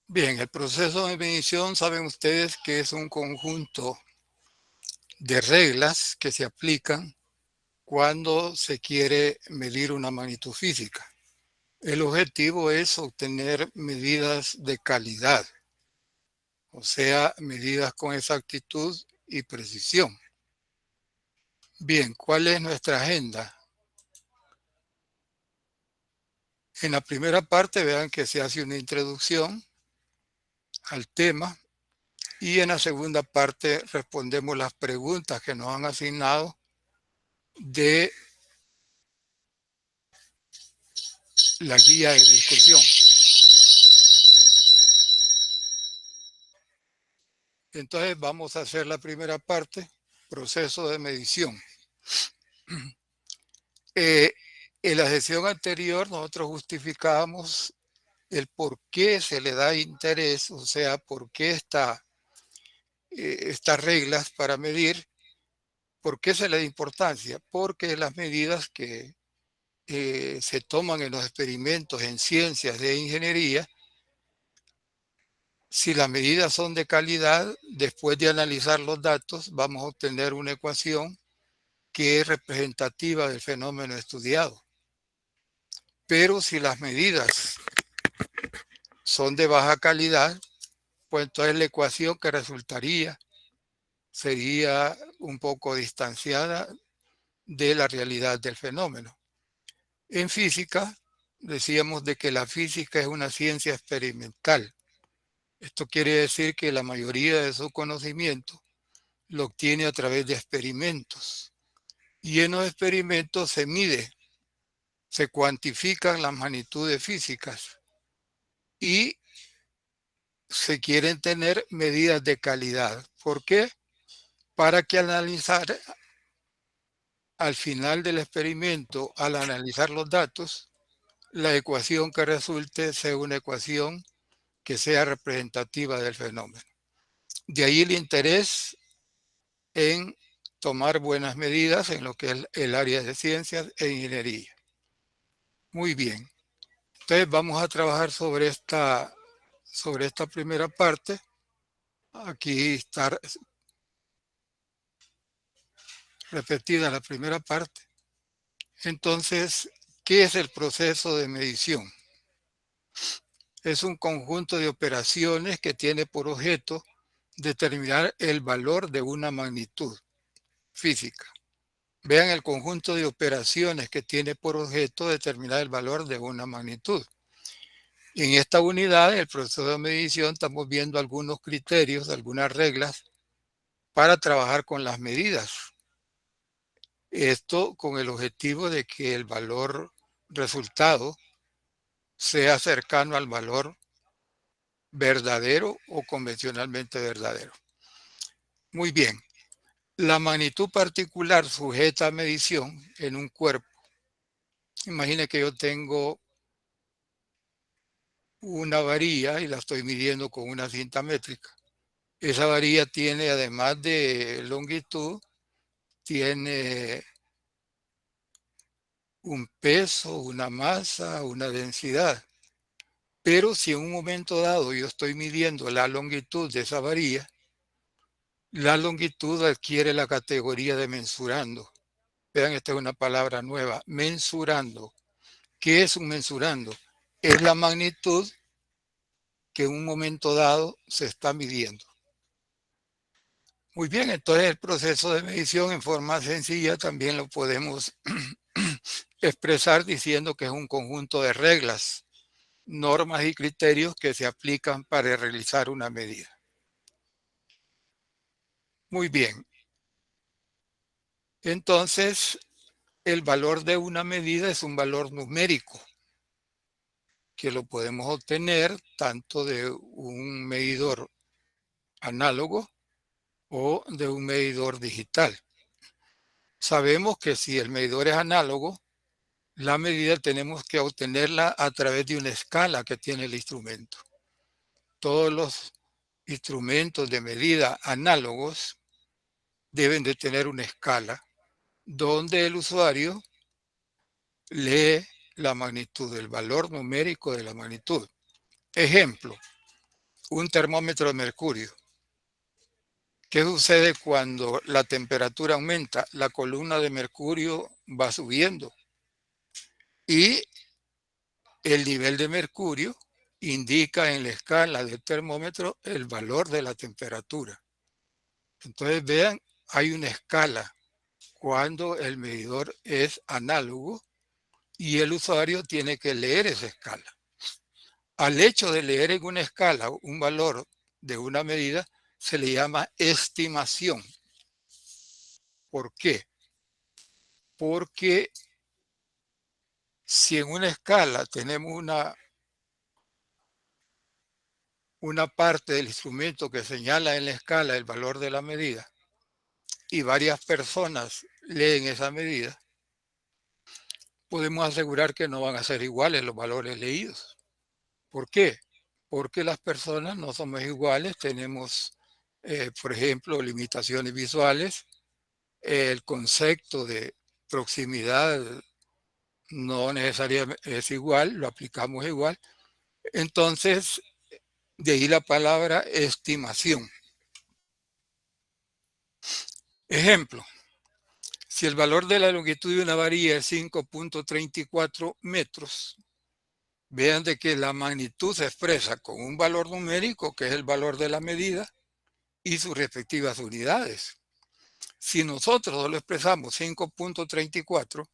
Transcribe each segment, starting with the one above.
Bien, el proceso de medición saben ustedes que es un conjunto de reglas que se aplican cuando se quiere medir una magnitud física. El objetivo es obtener medidas de calidad, o sea, medidas con exactitud y precisión. Bien, ¿cuál es nuestra agenda? En la primera parte vean que se hace una introducción al tema y en la segunda parte respondemos las preguntas que nos han asignado de la guía de discusión. Entonces vamos a hacer la primera parte, proceso de medición. Eh, en la sesión anterior nosotros justificábamos el por qué se le da interés, o sea, por qué estas reglas para medir, por qué se le da importancia, porque las medidas que se toman en los experimentos en ciencias de ingeniería, si las medidas son de calidad, después de analizar los datos, vamos a obtener una ecuación que es representativa del fenómeno estudiado. Pero si las medidas son de baja calidad, pues entonces la ecuación que resultaría sería un poco distanciada de la realidad del fenómeno. En física, decíamos de que la física es una ciencia experimental. Esto quiere decir que la mayoría de su conocimiento lo obtiene a través de experimentos. Y en los experimentos se mide, se cuantifican las magnitudes físicas y se quieren tener medidas de calidad. ¿Por qué? Para que al final del experimento, al analizar los datos, la ecuación que resulte sea una ecuación que sea representativa del fenómeno. De ahí el interés en tomar buenas medidas en lo que es el área de ciencias e ingeniería. Muy bien. Entonces vamos a trabajar sobre esta primera parte. Aquí está repetida la primera parte. Entonces, ¿qué es el proceso de medición? Es un conjunto de operaciones que tiene por objeto determinar el valor de una magnitud física. Vean el conjunto de operaciones que tiene por objeto determinar el valor de una magnitud. En esta unidad, el proceso de medición, estamos viendo algunos criterios, algunas reglas para trabajar con las medidas. Esto con el objetivo de que el valor resultado sea cercano al valor verdadero o convencionalmente verdadero. Muy bien. La magnitud particular sujeta a medición en un cuerpo. Imagine que yo tengo una varilla y la estoy midiendo con una cinta métrica. Esa varilla tiene, además de longitud, tiene un peso, una masa, una densidad. Pero si en un momento dado yo estoy midiendo la longitud de esa varilla, la longitud adquiere la categoría de mensurando. Vean, esta es una palabra nueva, mensurando. ¿Qué es un mensurando? Es la magnitud que en un momento dado se está midiendo. Muy bien, entonces el proceso de medición en forma sencilla también lo podemos expresar diciendo que es un conjunto de reglas, normas y criterios que se aplican para realizar una medida. Muy bien, entonces el valor de una medida es un valor numérico que lo podemos obtener tanto de un medidor análogo o de un medidor digital. Sabemos que si el medidor es análogo, la medida tenemos que obtenerla a través de una escala que tiene el instrumento. Todos los instrumentos de medida análogos deben de tener una escala donde el usuario lee la magnitud, el valor numérico de la magnitud. Ejemplo, un termómetro de mercurio. ¿Qué sucede cuando la temperatura aumenta? La columna de mercurio va subiendo y el nivel de mercurio indica en la escala del termómetro el valor de la temperatura. Entonces vean, hay una escala cuando el medidor es análogo y el usuario tiene que leer esa escala. Al hecho de leer en una escala un valor de una medida se le llama estimación. ¿Por qué? Porque si en una escala tenemos una parte del instrumento que señala en la escala el valor de la medida y varias personas leen esa medida, podemos asegurar que no van a ser iguales los valores leídos. ¿Por qué? Porque las personas no somos iguales, tenemos, por ejemplo, limitaciones visuales, el concepto de proximidad no necesariamente es igual, lo aplicamos igual. Entonces, de ahí la palabra estimación. Ejemplo, si el valor de la longitud de una varilla es 5.34 metros, vean de que la magnitud se expresa con un valor numérico, que es el valor de la medida, y sus respectivas unidades. Si nosotros solo expresamos 5.34,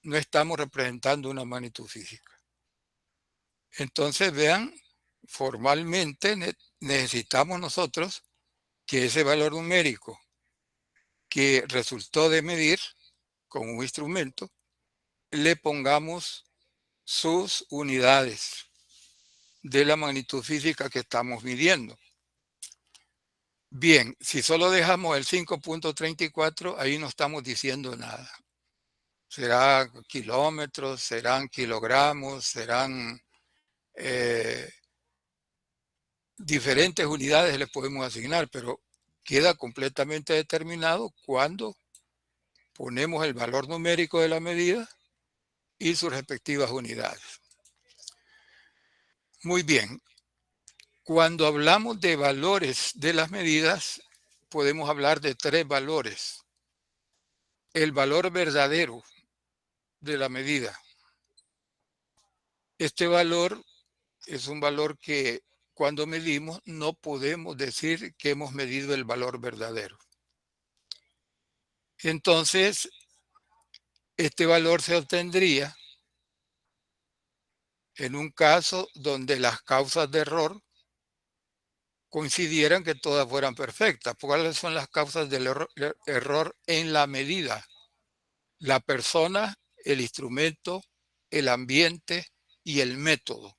no estamos representando una magnitud física. Entonces, vean, formalmente necesitamos nosotros que ese valor numérico que resultó de medir con un instrumento, le pongamos sus unidades de la magnitud física que estamos midiendo. Bien, si solo dejamos el 5.34, ahí no estamos diciendo nada. Será kilómetros, serán kilogramos, serán diferentes unidades le podemos asignar, pero queda completamente determinado cuando ponemos el valor numérico de la medida y sus respectivas unidades. Muy bien, cuando hablamos de valores de las medidas, podemos hablar de tres valores. El valor verdadero de la medida. Este valor es un valor que cuando medimos no podemos decir que hemos medido el valor verdadero. Entonces, este valor se obtendría en un caso donde las causas de error coincidieran que todas fueran perfectas. ¿Cuáles son las causas del error en la medida? La persona, el instrumento, el ambiente y el método.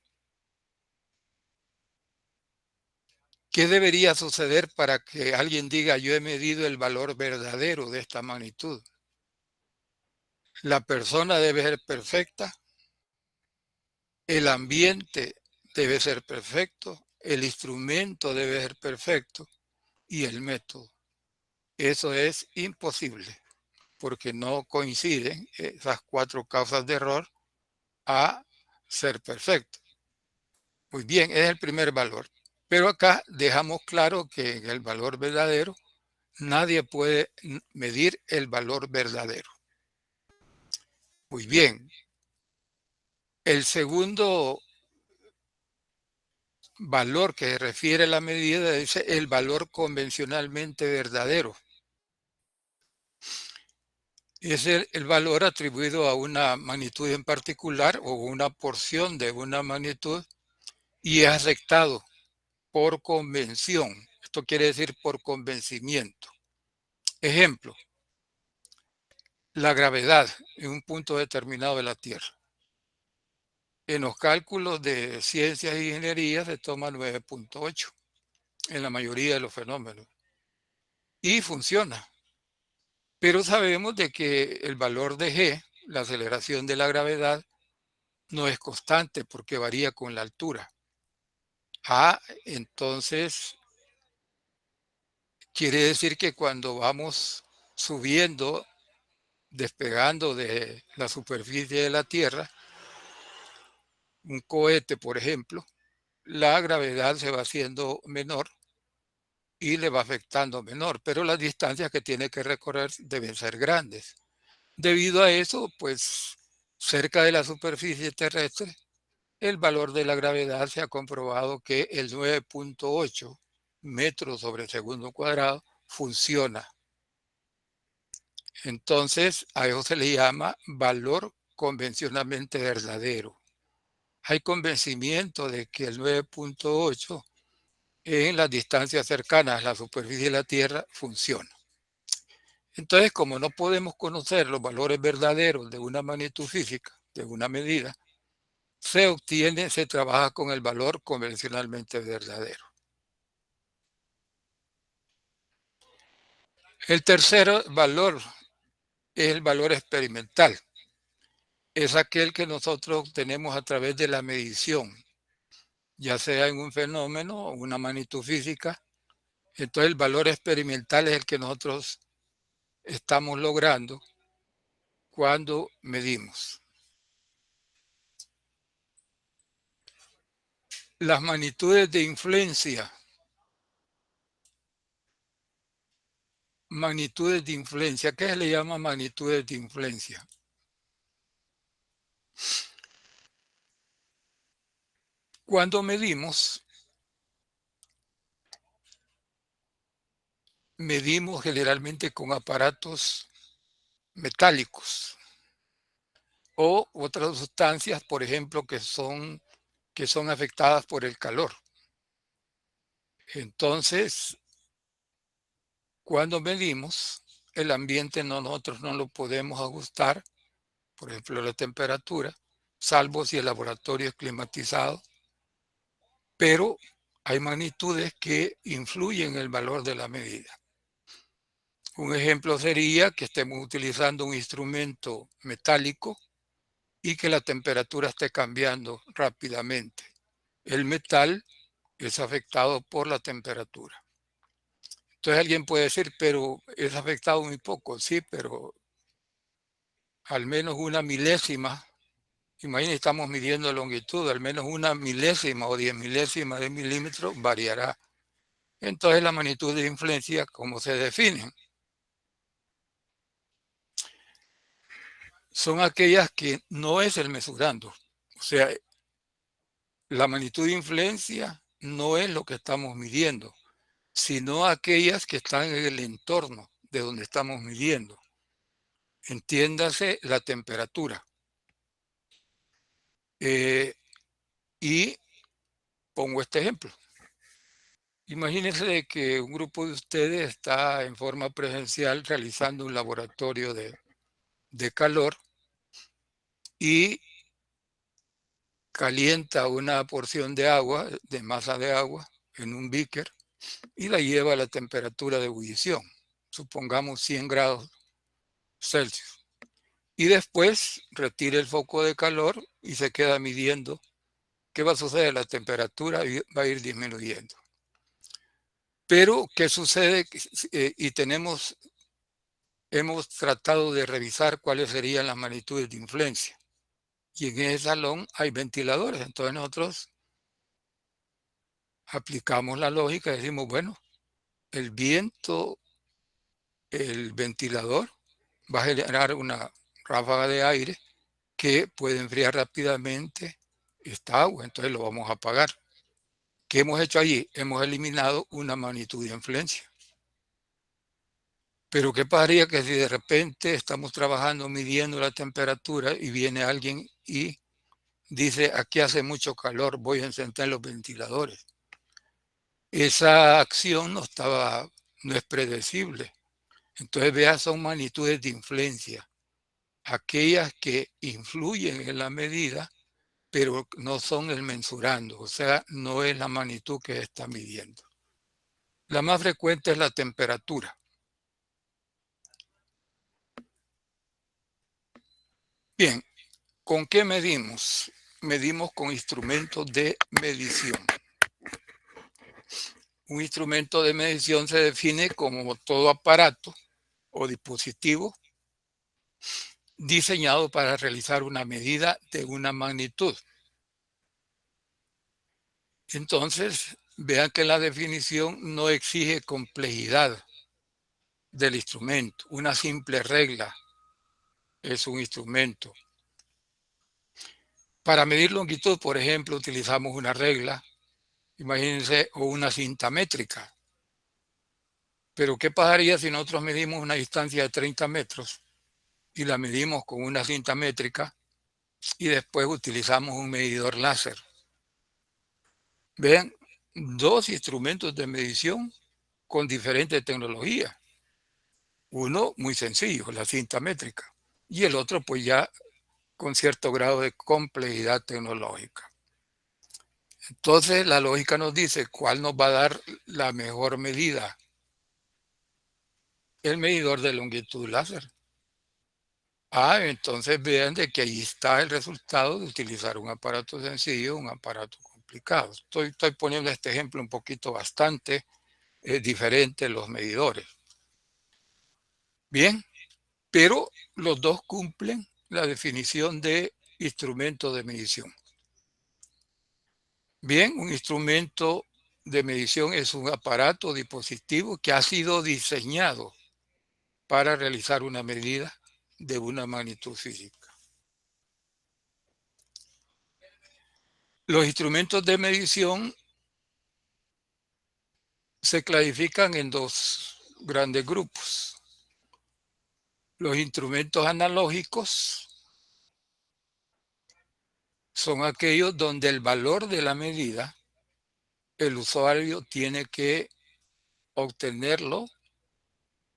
¿Qué debería suceder para que alguien diga yo he medido el valor verdadero de esta magnitud? La persona debe ser perfecta, el ambiente debe ser perfecto, el instrumento debe ser perfecto y el método. Eso es imposible porque no coinciden esas cuatro causas de error a ser perfecto. Muy bien, es el primer valor. Pero acá dejamos claro que en el valor verdadero nadie puede medir el valor verdadero. Muy bien. El segundo valor que refiere a la medida es el valor convencionalmente verdadero. Es el valor atribuido a una magnitud en particular o una porción de una magnitud y es aceptado por convención. Esto quiere decir por convencimiento. Ejemplo, la gravedad en un punto determinado de la Tierra. En los cálculos de ciencias e ingeniería se toma 9.8 en la mayoría de los fenómenos. Y funciona. Pero sabemos de que el valor de G, la aceleración de la gravedad, no es constante porque varía con la altura. Entonces quiere decir que cuando vamos subiendo, despegando de la superficie de la Tierra, un cohete, por ejemplo, la gravedad se va haciendo menor y le va afectando menor, pero las distancias que tiene que recorrer deben ser grandes. Debido a eso, pues cerca de la superficie terrestre, el valor de la gravedad se ha comprobado que el 9.8 metros sobre segundo cuadrado funciona. Entonces, a eso se le llama valor convencionalmente verdadero. Hay convencimiento de que el 9.8 en las distancias cercanas a la superficie de la Tierra funciona. Entonces, como no podemos conocer los valores verdaderos de una magnitud física, de una medida, se trabaja con el valor convencionalmente verdadero. El tercer valor es el valor experimental. Es aquel que nosotros obtenemos a través de la medición, ya sea en un fenómeno o una magnitud física. Entonces el valor experimental es el que nosotros estamos logrando cuando medimos. Las magnitudes de influencia. Magnitudes de influencia. ¿Qué se le llama magnitudes de influencia? Cuando medimos generalmente con aparatos metálicos o otras sustancias, por ejemplo, que son afectadas por el calor. Entonces, cuando medimos, el ambiente nosotros no lo podemos ajustar, por ejemplo, la temperatura, salvo si el laboratorio es climatizado, pero hay magnitudes que influyen en el valor de la medida. Un ejemplo sería que estemos utilizando un instrumento metálico y que la temperatura esté cambiando rápidamente. El metal es afectado por la temperatura. Entonces alguien puede decir, pero es afectado muy poco. Sí, pero al menos una milésima, imagínense, estamos midiendo longitud, al menos una milésima o 10 milésimas de milímetro variará. Entonces la magnitud de influencia, ¿cómo se definen? Son aquellas que no es el mesurando. O sea, la magnitud de influencia no es lo que estamos midiendo, sino aquellas que están en el entorno de donde estamos midiendo. Entiéndase la temperatura. Y pongo este ejemplo. Imagínense que un grupo de ustedes está en forma presencial realizando un laboratorio de calor y calienta una porción de agua, de masa de agua, en un beaker y la lleva a la temperatura de ebullición, supongamos 100 grados Celsius. Y después retira el foco de calor y se queda midiendo qué va a suceder. La temperatura va a ir disminuyendo. Pero, ¿qué sucede? Y hemos tratado de revisar cuáles serían las magnitudes de influencia. Y en ese salón hay ventiladores. Entonces nosotros aplicamos la lógica y decimos, bueno, el viento, el ventilador va a generar una ráfaga de aire que puede enfriar rápidamente esta agua. Entonces lo vamos a apagar. ¿Qué hemos hecho allí? Hemos eliminado una magnitud de influencia. Pero ¿qué pasaría que si de repente estamos trabajando midiendo la temperatura y viene alguien y dice, aquí hace mucho calor, voy a encender los ventiladores? Esa acción no es predecible. Entonces, vea, son magnitudes de influencia, aquellas que influyen en la medida, pero no son el mensurando, o sea, no es la magnitud que está midiendo. La más frecuente es la temperatura. Bien, ¿con qué medimos? Medimos con instrumentos de medición. Un instrumento de medición se define como todo aparato o dispositivo diseñado para realizar una medida de una magnitud. Entonces, vean que la definición no exige complejidad del instrumento. Una simple regla es un instrumento. Para medir longitud, por ejemplo, utilizamos una regla, imagínense, o una cinta métrica. Pero ¿qué pasaría si nosotros medimos una distancia de 30 metros y la medimos con una cinta métrica y después utilizamos un medidor láser? Vean, dos instrumentos de medición con diferente tecnología. Uno muy sencillo, la cinta métrica, y el otro pues ya con cierto grado de complejidad tecnológica. Entonces la lógica nos dice cuál nos va a dar la mejor medida. El medidor de longitud láser. Entonces vean de que ahí está el resultado de utilizar un aparato sencillo, un aparato complicado. Estoy poniendo este ejemplo un poquito bastante diferente los medidores. Bien, pero los dos cumplen la definición de instrumento de medición. Bien, un instrumento de medición es un aparato o dispositivo que ha sido diseñado para realizar una medida de una magnitud física. Los instrumentos de medición se clasifican en dos grandes grupos. Los instrumentos analógicos son aquellos donde el valor de la medida el usuario tiene que obtenerlo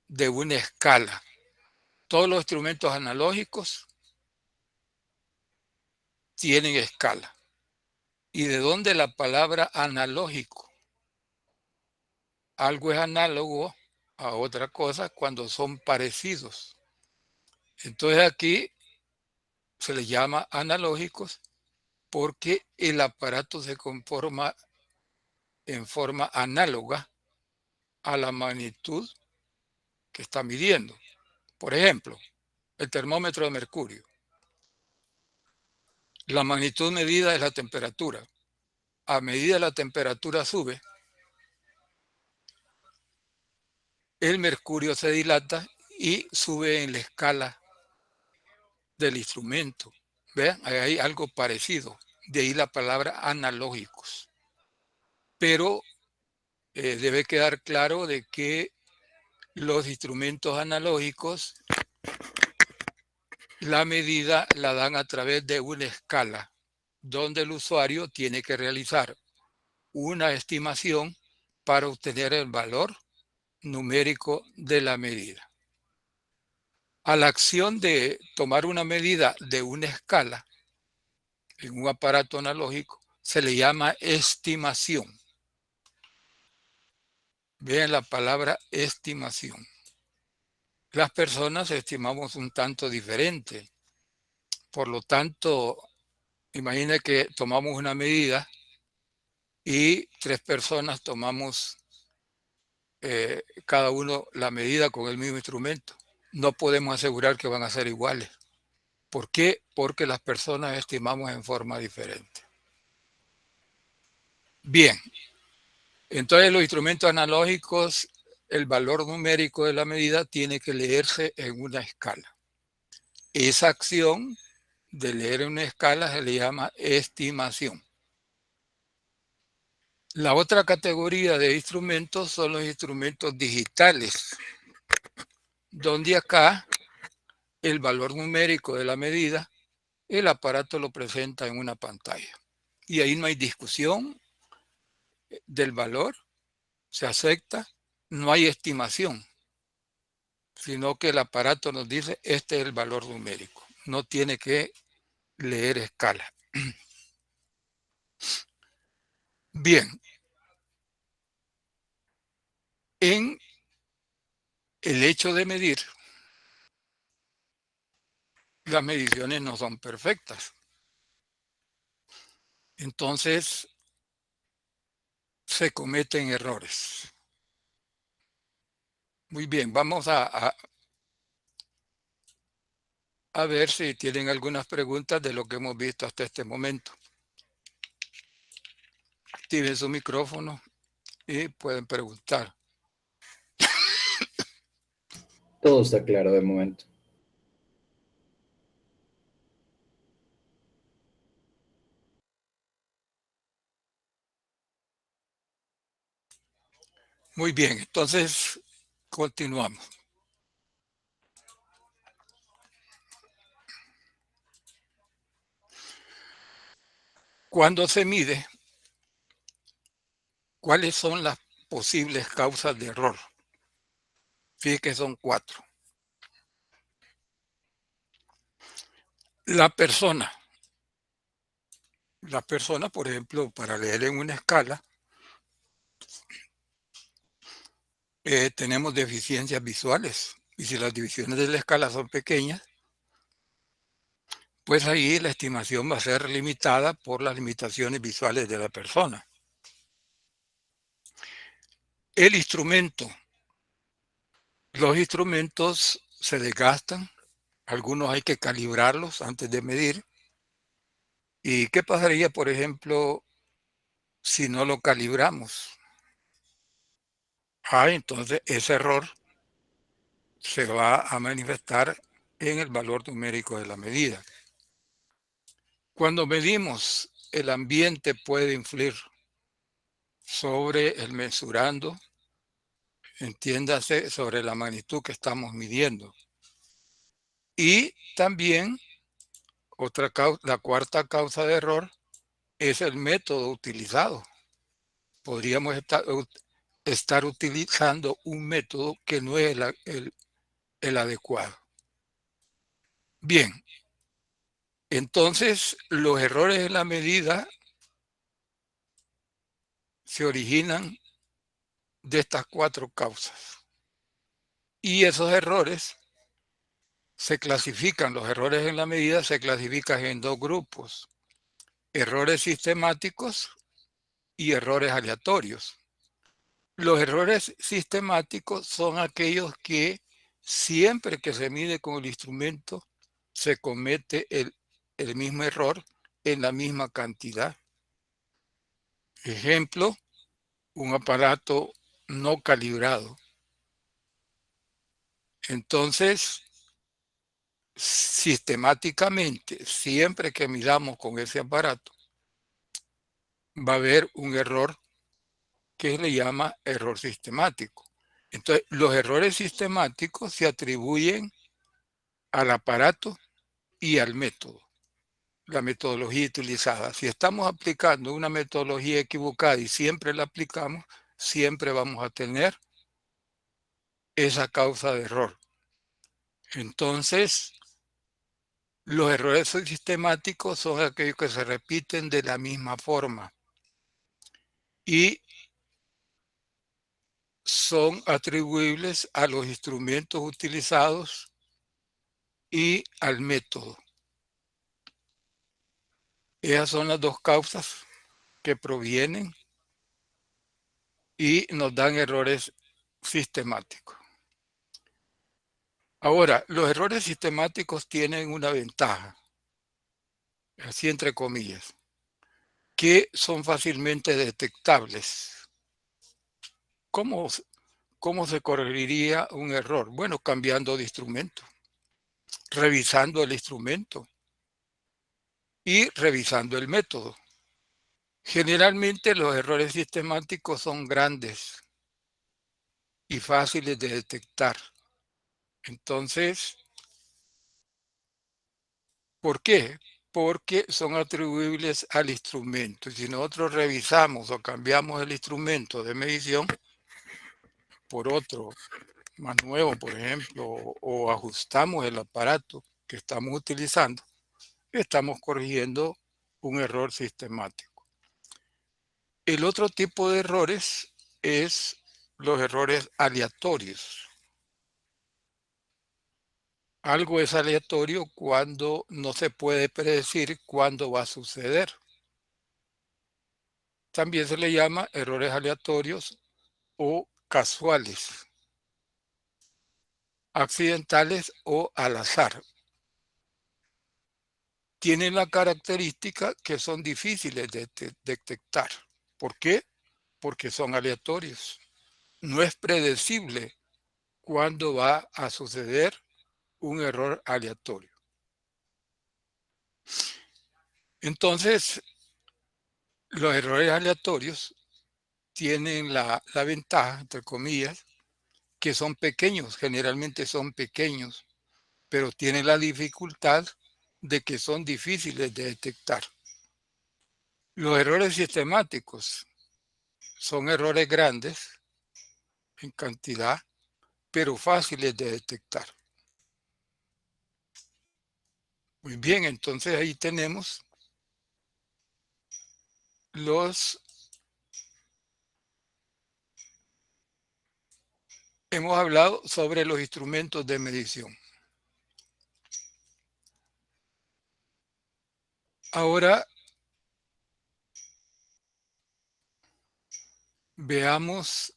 de una escala. Todos los instrumentos analógicos tienen escala. ¿Y de dónde la palabra analógico? Algo es análogo a otra cosa cuando son parecidos. Entonces aquí se les llama analógicos porque el aparato se conforma en forma análoga a la magnitud que está midiendo. Por ejemplo, el termómetro de mercurio. La magnitud medida es la temperatura. A medida la temperatura sube, el mercurio se dilata y sube en la escala del instrumento. Vean, hay algo parecido. De ahí la palabra analógicos. Pero debe quedar claro de que los instrumentos analógicos, la medida la dan a través de una escala, donde el usuario tiene que realizar una estimación para obtener el valor numérico de la medida. A la acción de tomar una medida de una escala en un aparato analógico se le llama estimación. Vean la palabra estimación. Las personas estimamos un tanto diferente. Por lo tanto, imagine que tomamos una medida y tres personas tomamos cada uno la medida con el mismo instrumento. No podemos asegurar que van a ser iguales. ¿Por qué? Porque las personas estimamos en forma diferente. Bien, entonces los instrumentos analógicos, el valor numérico de la medida tiene que leerse en una escala. Esa acción de leer en una escala se le llama estimación. La otra categoría de instrumentos son los instrumentos digitales, donde acá el valor numérico de la medida, el aparato lo presenta en una pantalla. Y ahí no hay discusión del valor, se acepta, no hay estimación, sino que el aparato nos dice este es el valor numérico. No tiene que leer escala. Bien, en el hecho de medir, las mediciones no son perfectas. Entonces, se cometen errores. Muy bien, vamos a ver si tienen algunas preguntas de lo que hemos visto hasta este momento. activen su micrófono y pueden preguntar. Todo está claro de momento. Muy bien, entonces continuamos. Cuando se mide, ¿cuáles son las posibles causas de error? Fíjense que son 4. La persona, por ejemplo, para leer en una escala, tenemos deficiencias visuales. Y si las divisiones de la escala son pequeñas, pues ahí la estimación va a ser limitada por las limitaciones visuales de la persona. El instrumento. Los instrumentos se desgastan, algunos hay que calibrarlos antes de medir. ¿Y qué pasaría, por ejemplo, si no lo calibramos? Entonces ese error se va a manifestar en el valor numérico de la medida. Cuando medimos, el ambiente puede influir sobre el mesurando, entiéndase, sobre la magnitud que estamos midiendo. Y también la cuarta causa de error es el método utilizado. Podríamos estar utilizando un método que no es el adecuado. Bien, entonces los errores en la medida se originan de estas 4 causas. Y esos errores los errores en la medida se clasifican en 2 grupos: errores sistemáticos y errores aleatorios. Los errores sistemáticos son aquellos que siempre que se mide con el instrumento se comete el mismo error en la misma cantidad. Ejemplo, un aparato no calibrado. Entonces, sistemáticamente, siempre que midamos con ese aparato, va a haber un error que le llama error sistemático. Entonces, los errores sistemáticos se atribuyen al aparato y al método, la metodología utilizada. Si estamos aplicando una metodología equivocada y siempre la aplicamos, siempre vamos a tener esa causa de error. Entonces, los errores sistemáticos son aquellos que se repiten de la misma forma y son atribuibles a los instrumentos utilizados y al método. Esas son las 2 causas que provienen y nos dan errores sistemáticos. Ahora, los errores sistemáticos tienen una ventaja, así entre comillas, que son fácilmente detectables. ¿Cómo se corregiría un error? Bueno, cambiando de instrumento, revisando el instrumento y revisando el método. Generalmente los errores sistemáticos son grandes y fáciles de detectar. Entonces, ¿por qué? Porque son atribuibles al instrumento. Y si nosotros revisamos o cambiamos el instrumento de medición por otro más nuevo, por ejemplo, o ajustamos el aparato que estamos utilizando, estamos corrigiendo un error sistemático. El otro tipo de errores es los errores aleatorios. Algo es aleatorio cuando no se puede predecir cuándo va a suceder. También se le llama errores aleatorios o casuales, accidentales o al azar. Tienen la característica que son difíciles de detectar. ¿Por qué? Porque son aleatorios. No es predecible cuándo va a suceder un error aleatorio. Entonces, los errores aleatorios tienen la ventaja, entre comillas, que son pequeños, generalmente son pequeños, pero tienen la dificultad de que son difíciles de detectar. Los errores sistemáticos son errores grandes en cantidad, pero fáciles de detectar. Muy bien, entonces ahí tenemos hemos hablado sobre los instrumentos de medición. Ahora veamos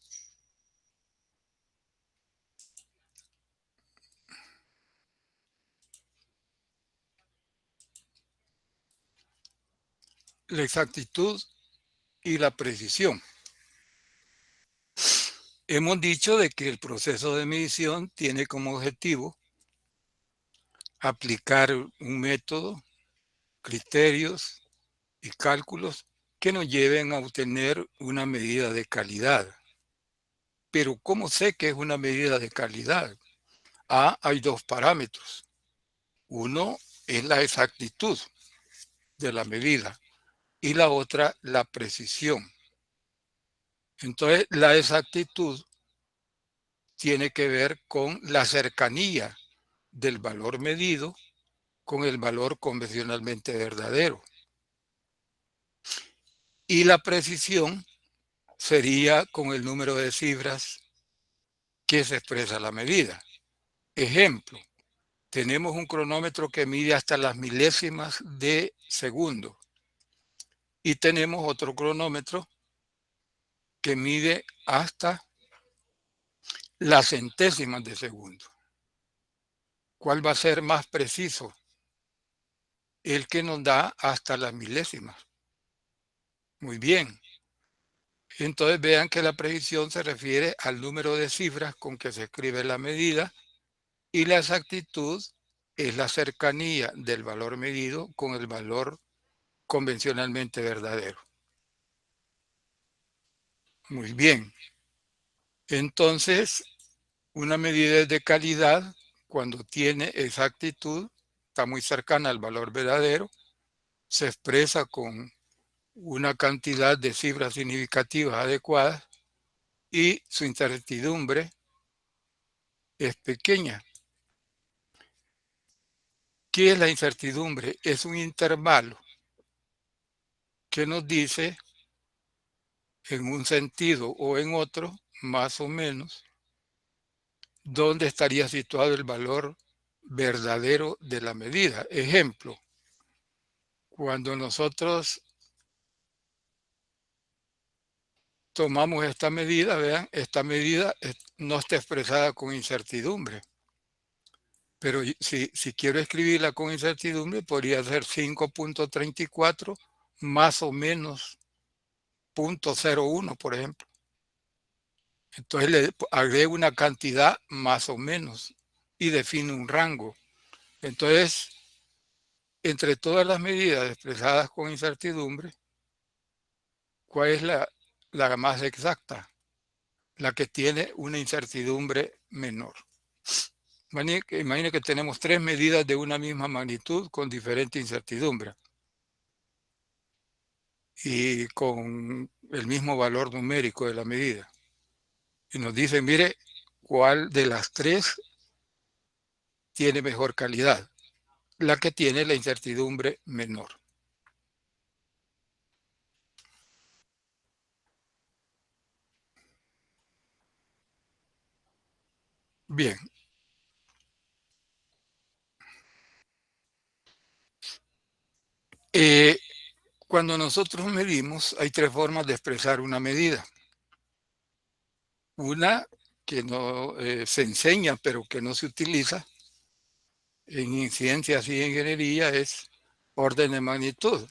la exactitud y la precisión. Hemos dicho de que el proceso de medición tiene como objetivo aplicar un método, criterios y cálculos que nos lleven a obtener una medida de calidad. Pero ¿cómo sé que es una medida de calidad? Hay dos parámetros. Uno es la exactitud de la medida y la otra la precisión. Entonces, la exactitud tiene que ver con la cercanía del valor medido con el valor convencionalmente verdadero. Y la precisión sería con el número de cifras que se expresa la medida. Ejemplo, tenemos un cronómetro que mide hasta las milésimas de segundo y tenemos otro cronómetro que mide hasta las centésimas de segundo. ¿Cuál va a ser más preciso? El que nos da hasta las milésimas. Muy bien. Entonces vean que la precisión se refiere al número de cifras con que se escribe la medida y la exactitud es la cercanía del valor medido con el valor convencionalmente verdadero. Muy bien. Entonces, una medida de calidad, cuando tiene exactitud, está muy cercana al valor verdadero, se expresa con una cantidad de cifras significativas adecuadas y su incertidumbre es pequeña. ¿Qué es la incertidumbre? Es un intervalo que nos dice en un sentido o en otro, más o menos, dónde estaría situado el valor verdadero de la medida. Ejemplo, cuando nosotros tomamos esta medida, vean, esta medida no está expresada con incertidumbre. Pero si quiero escribirla con incertidumbre, podría ser 5.34 más o menos 0.01, por ejemplo. Entonces le agrego una cantidad más o menos y defino un rango. Entonces, entre todas las medidas expresadas con incertidumbre, ¿cuál es la más exacta? La que tiene una incertidumbre menor. Imagine que tenemos tres medidas de una misma magnitud con diferente incertidumbre y con el mismo valor numérico de la medida. Y nos dicen, mire, ¿cuál de las tres tiene mejor calidad? La que tiene la incertidumbre menor. Bien. Cuando nosotros medimos, hay tres formas de expresar una medida. Una que no se enseña, pero que no se utiliza en ciencias y ingeniería es orden de magnitud.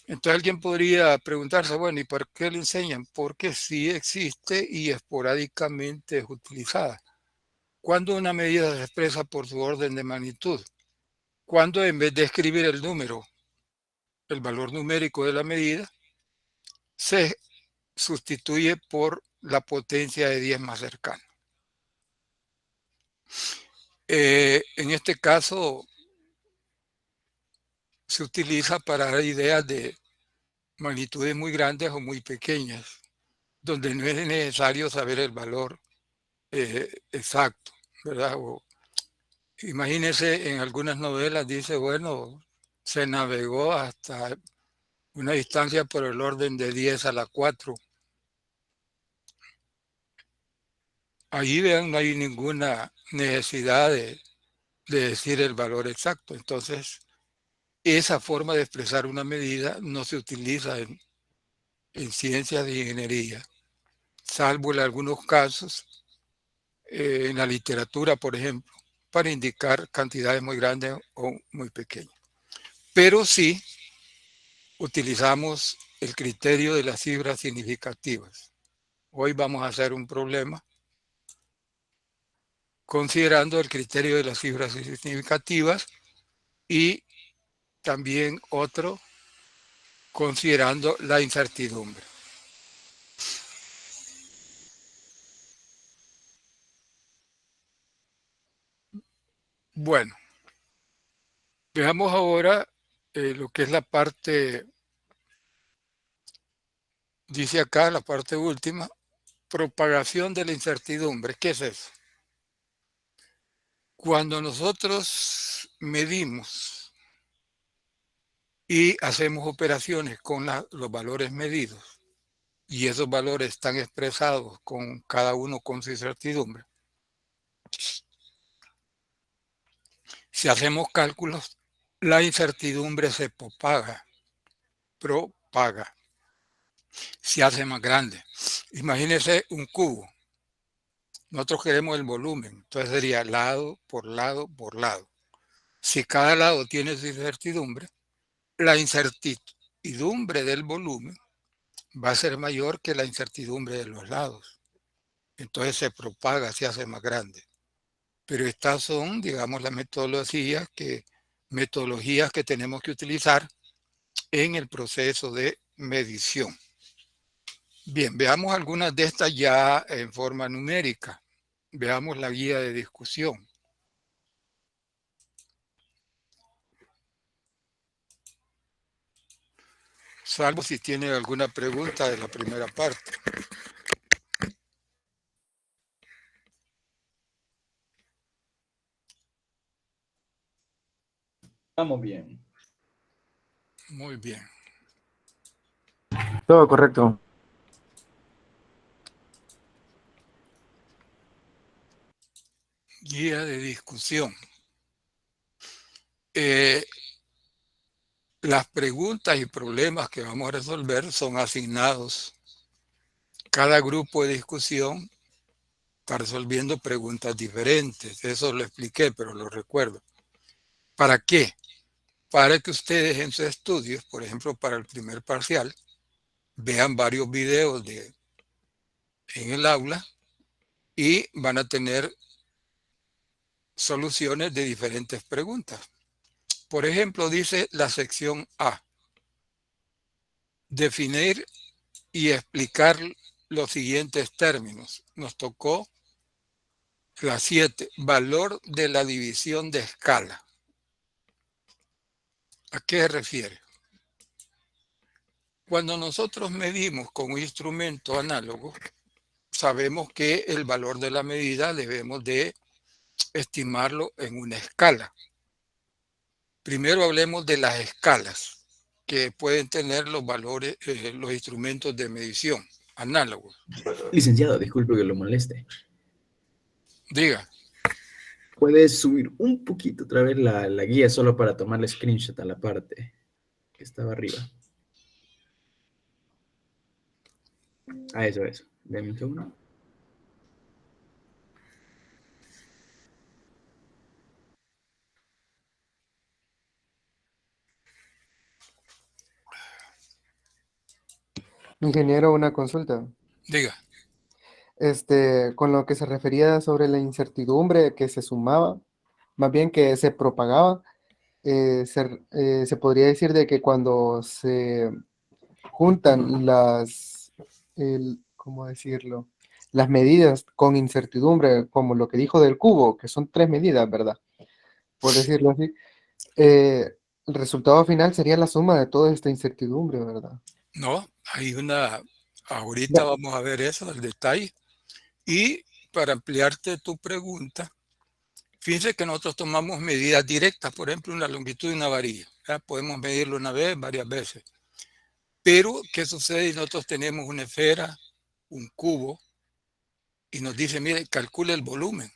Entonces alguien podría preguntarse, bueno, ¿y por qué lo enseñan? Porque sí existe y esporádicamente es utilizada. ¿Cuándo una medida se expresa por su orden de magnitud? Cuando en vez de escribir el número, el valor numérico de la medida, se sustituye por la potencia de 10 más cercana. En este caso se utiliza para dar ideas de magnitudes muy grandes o muy pequeñas, donde no es necesario saber el valor exacto, ¿verdad? O, imagínense, en algunas novelas dice, bueno, se navegó hasta una distancia por el orden de 10 a la 4. Ahí vean, no hay ninguna necesidad de decir el valor exacto. Entonces, esa forma de expresar una medida no se utiliza en ciencias de ingeniería, salvo en algunos casos, en la literatura, por ejemplo, para indicar cantidades muy grandes o muy pequeñas. Pero sí utilizamos el criterio de las cifras significativas. Hoy vamos a hacer un problema considerando el criterio de las cifras significativas y también otro considerando la incertidumbre. Bueno, veamos ahora lo que es la parte, dice acá, la parte última, propagación de la incertidumbre. ¿Qué es eso? Cuando nosotros medimos y hacemos operaciones con los valores medidos y esos valores están expresados con cada uno con su incertidumbre, si hacemos cálculos, la incertidumbre se propaga, se hace más grande. Imagínense un cubo. Nosotros queremos el volumen, entonces sería lado por lado por lado. Si cada lado tiene su incertidumbre, la incertidumbre del volumen va a ser mayor que la incertidumbre de los lados. Entonces se propaga, se hace más grande. Pero estas son, digamos, las metodologías que tenemos que utilizar en el proceso de medición. Bien, veamos algunas de estas ya en forma numérica. Veamos la guía de discusión. Salvo si tiene alguna pregunta de la primera parte. Vamos bien. Muy bien. Todo correcto. Guía de discusión. Las preguntas y problemas que vamos a resolver son asignados. Cada grupo de discusión está resolviendo preguntas diferentes. Eso lo expliqué, pero lo recuerdo. ¿Para qué? Para que ustedes en sus estudios, por ejemplo, para el primer parcial, vean varios videos en el aula y van a tener soluciones de diferentes preguntas. Por ejemplo, dice la sección A, definir y explicar los siguientes términos. Nos tocó la 7, valor de la división de escala. ¿A qué se refiere? Cuando nosotros medimos con un instrumento análogo, sabemos que el valor de la medida debemos de estimarlo en una escala. Primero hablemos de las escalas que pueden tener los valores, los instrumentos de medición análogos. Licenciado, disculpe que lo moleste. Diga. ¿Puedes subir un poquito otra vez la guía solo para tomarle screenshot a la parte que estaba arriba? A eso, eso. Deme un segundo. Ingeniero, una consulta. Diga, Con lo que se refería sobre la incertidumbre que se sumaba, más bien que se propagaba, se podría decir de que cuando se juntan ¿cómo decirlo? Las medidas con incertidumbre, como lo que dijo del cubo, que son tres medidas, ¿verdad? Por decirlo así, el resultado final sería la suma de toda esta incertidumbre, ¿verdad? no, hay una, ahorita Ya. vamos a ver eso, el detalle. Y para ampliarte tu pregunta, fíjense que nosotros tomamos medidas directas, por ejemplo, una longitud de una varilla. ¿Ya? Podemos medirlo una vez, varias veces. Pero, ¿qué sucede si nosotros tenemos una esfera, un cubo, y nos dice, mire, calcule el volumen?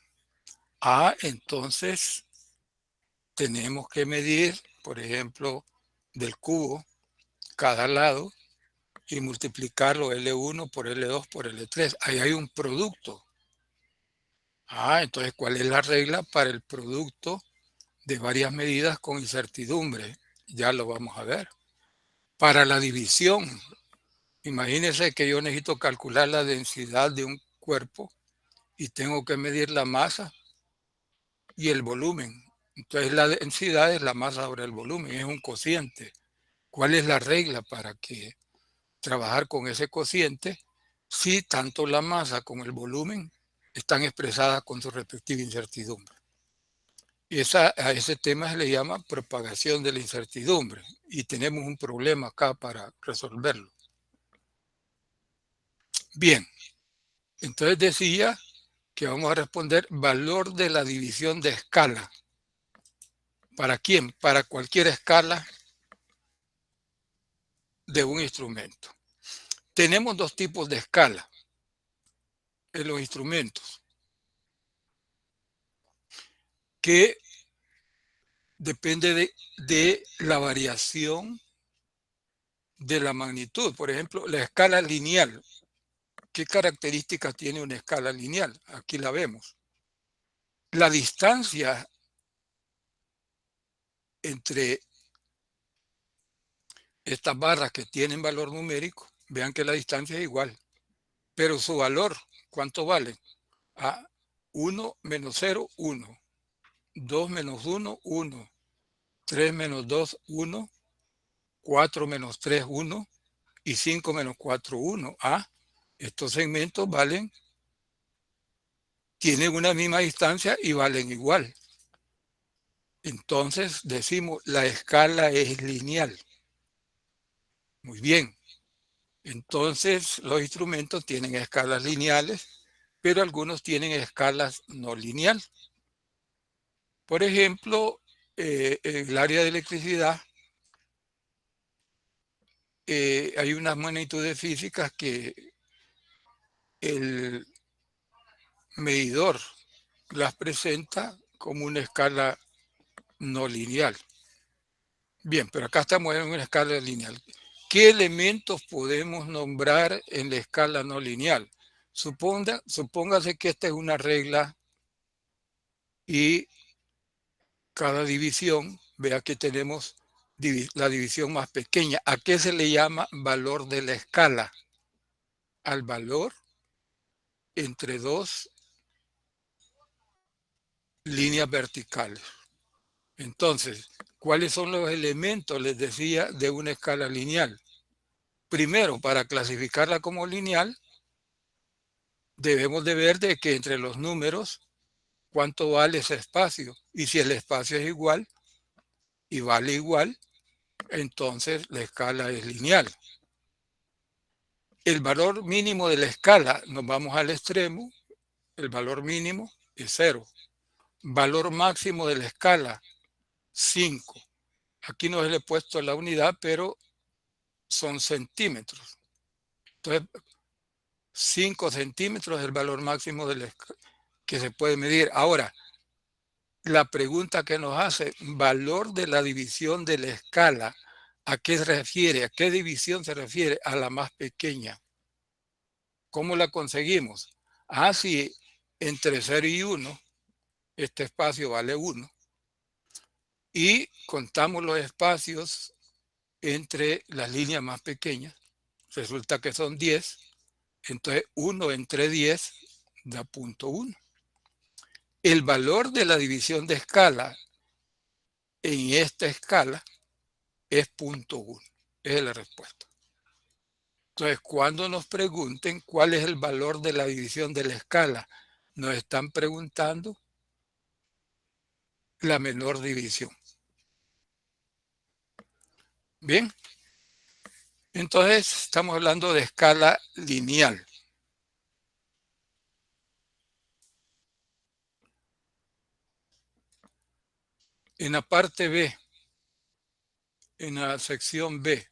Entonces tenemos que medir, por ejemplo, del cubo cada lado y multiplicarlo L1 por L2 por L3. Ahí hay un producto. Entonces, ¿cuál es la regla para el producto de varias medidas con incertidumbre? Ya lo vamos a ver. Para la división, imagínense que yo necesito calcular la densidad de un cuerpo y tengo que medir la masa y el volumen. Entonces la densidad es la masa sobre el volumen, es un cociente. ¿Cuál es la regla para que trabajar con ese cociente si tanto la masa como el volumen están expresadas con su respectiva incertidumbre? Y a ese tema se le llama propagación de la incertidumbre y tenemos un problema acá para resolverlo. Bien, entonces decía que vamos a responder valor de la división de escala. ¿Para quién? Para cualquier escala de un instrumento. Tenemos dos tipos de escala en los instrumentos, que depende de la variación de la magnitud. Por ejemplo, la escala lineal. ¿Qué características tiene una escala lineal? Aquí la vemos. La distancia entre estas barras que tienen valor numérico, vean que la distancia es igual, pero su valor, ¿cuánto vale? 1 menos 0, 1. 2 menos 1, 1. 3 menos 2, 1. 4 menos 3, 1. Y 5 menos 4, 1. Estos segmentos tienen una misma distancia y valen igual. Entonces decimos, la escala es lineal. Muy bien. Entonces los instrumentos tienen escalas lineales, pero algunos tienen escalas no lineal. Por ejemplo, en el área de electricidad hay unas magnitudes físicas que el medidor las presenta como una escala no lineal. Bien, pero acá estamos en una escala lineal. ¿Qué elementos podemos nombrar en la escala no lineal? Supóngase que esta es una regla y cada división, vea que tenemos la división más pequeña. ¿A qué se le llama valor de la escala? Al valor entre dos líneas verticales. Entonces, ¿cuáles son los elementos, les decía, de una escala lineal? Primero, para clasificarla como lineal, debemos de ver de que entre los números, cuánto vale ese espacio. Y si el espacio es igual y vale igual, entonces la escala es lineal. El valor mínimo de la escala, nos vamos al extremo, el valor mínimo es 0. Valor máximo de la escala, 5. Aquí no se le he puesto la unidad, pero son centímetros. Entonces, 5 centímetros es el valor máximo que se puede medir. Ahora, la pregunta que nos hace, valor de la división de la escala, ¿a qué se refiere? ¿A qué división se refiere? A la más pequeña. ¿Cómo la conseguimos? Si entre 0 y 1, este espacio vale 1, y contamos los espacios entre las líneas más pequeñas, resulta que son 10, entonces 1 entre 10 da 0.1. El valor de la división de escala en esta escala es 0.1. Esa es la respuesta. Entonces, cuando nos pregunten cuál es el valor de la división de la escala, nos están preguntando la menor división. Bien, entonces estamos hablando de escala lineal. En la parte B, en la sección B,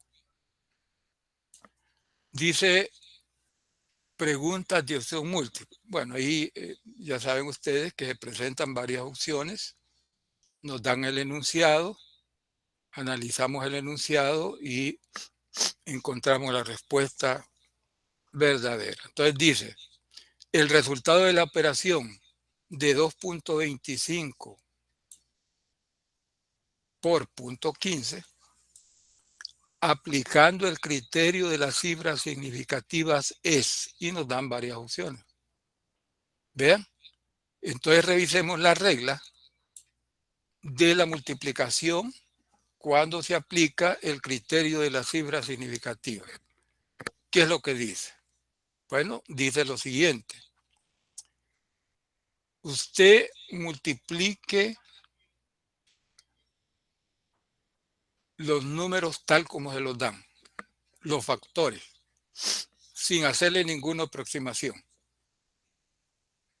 dice preguntas de opción múltiple. Bueno, ahí ya saben ustedes que se presentan varias opciones, nos dan el enunciado, analizamos el enunciado y encontramos la respuesta verdadera. Entonces dice, el resultado de la operación de 2.25 por 0.15, aplicando el criterio de las cifras significativas es, y nos dan varias opciones. ¿Vean? Entonces revisemos la regla de la multiplicación cuando se aplica el criterio de las cifras significativas. ¿Qué es lo que dice? Bueno, dice lo siguiente. Usted multiplique los números tal como se los dan, los factores, sin hacerle ninguna aproximación.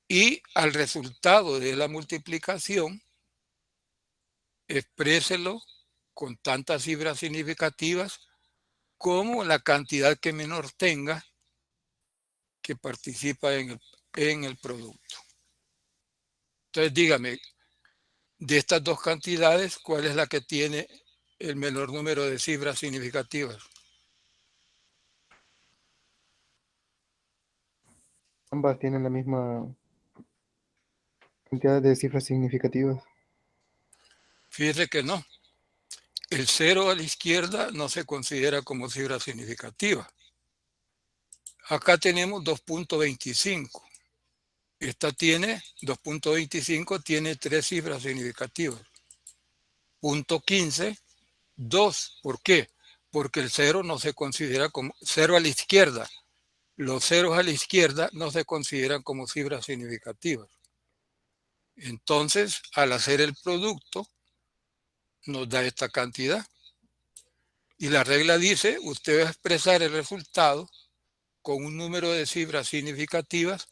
Y al resultado de la multiplicación, expréselo con tantas cifras significativas como la cantidad que menor tenga que participa en el producto. Entonces dígame, de estas dos cantidades, ¿cuál es la que tiene el menor número de cifras significativas? Ambas tienen la misma cantidad de cifras significativas. Fíjese que no. El 0 a la izquierda no se considera como cifra significativa. Acá tenemos 2.25. Esta tiene 2.25, tiene 3 cifras significativas. 0.15, 2. ¿Por qué? Porque el 0 no se considera como 0 a la izquierda. Los ceros a la izquierda no se consideran como cifras significativas. Entonces, al hacer el producto, nos da esta cantidad. Y la regla dice, usted va a expresar el resultado con un número de cifras significativas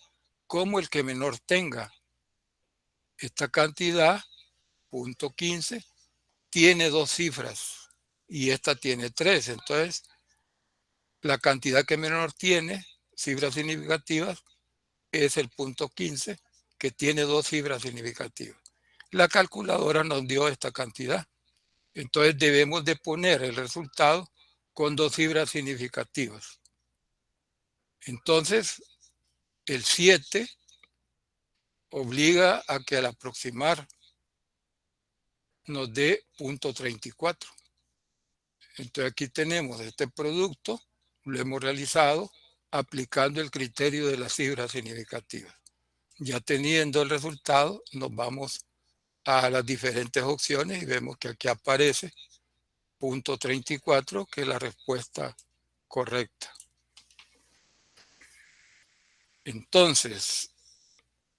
como el que menor tenga. Esta cantidad, 0.15, tiene 2 cifras y esta tiene 3. Entonces, la cantidad que menor tiene, cifras significativas, es el 0.15, que tiene 2 cifras significativas. La calculadora nos dio esta cantidad. Entonces debemos de poner el resultado con 2 cifras significativas. Entonces, el 7 obliga a que al aproximar nos dé 0.34. Entonces aquí tenemos este producto, lo hemos realizado aplicando el criterio de las cifras significativas. Ya teniendo el resultado, nos vamos a las diferentes opciones y vemos que aquí aparece 0.34, que es la respuesta correcta. Entonces,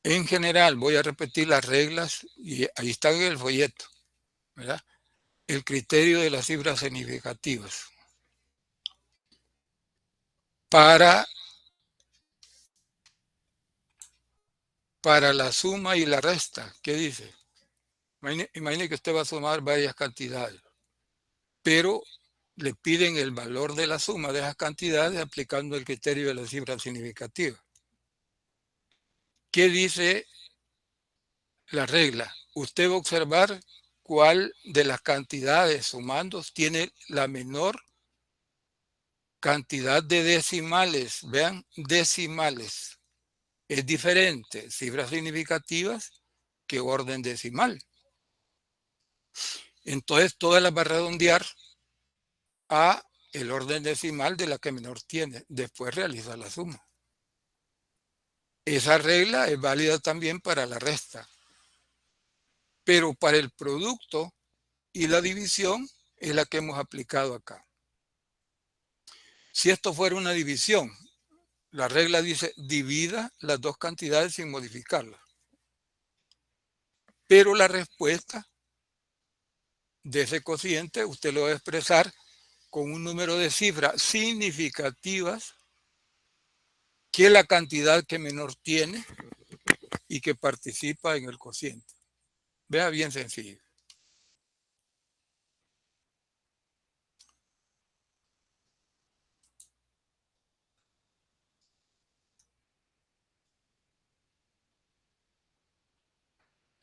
en general, voy a repetir las reglas y ahí están en el folleto, ¿verdad? El criterio de las cifras significativas. Para la suma y la resta, ¿qué dice? Imagine que usted va a sumar varias cantidades, pero le piden el valor de la suma de esas cantidades aplicando el criterio de las cifras significativas. ¿Qué dice la regla? Usted va a observar cuál de las cantidades sumandos tiene la menor cantidad de decimales. Vean, decimales. Es diferente cifras significativas que orden decimal. Entonces, todas las va a redondear a el orden decimal de la que menor tiene. Después realiza la suma. Esa regla es válida también para la resta. Pero para el producto y la división es la que hemos aplicado acá. Si esto fuera una división, la regla dice divida las dos cantidades sin modificarlas. Pero la respuesta de ese cociente usted lo va a expresar con un número de cifras significativas que la cantidad que menor tiene y que participa en el cociente. Vea, bien sencillo.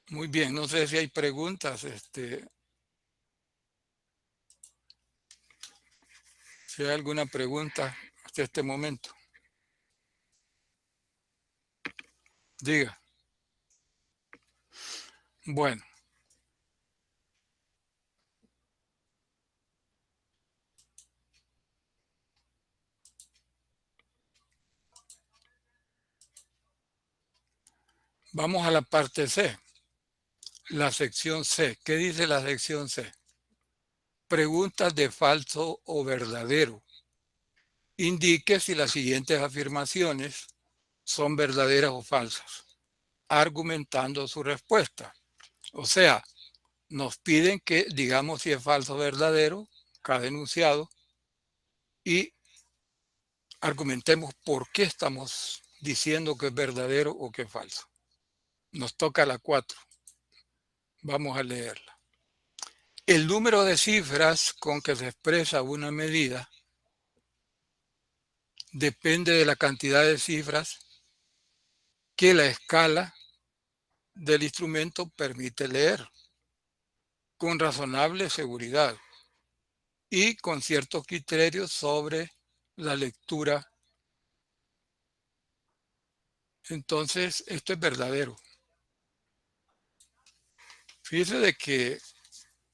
Muy bien, no sé si hay preguntas, si hay alguna pregunta hasta este momento. Diga. Bueno. Vamos a la parte C. La sección C. ¿Qué dice la sección C? Preguntas de falso o verdadero. Indique si las siguientes afirmaciones son verdaderas o falsas, argumentando su respuesta. O sea, nos piden que digamos si es falso o verdadero cada enunciado y argumentemos por qué estamos diciendo que es verdadero o que es falso. Nos toca la 4. Vamos a leerla. El número de cifras con que se expresa una medida depende de la cantidad de cifras que la escala del instrumento permite leer con razonable seguridad y con ciertos criterios sobre la lectura. Entonces, esto es verdadero. Fíjese de que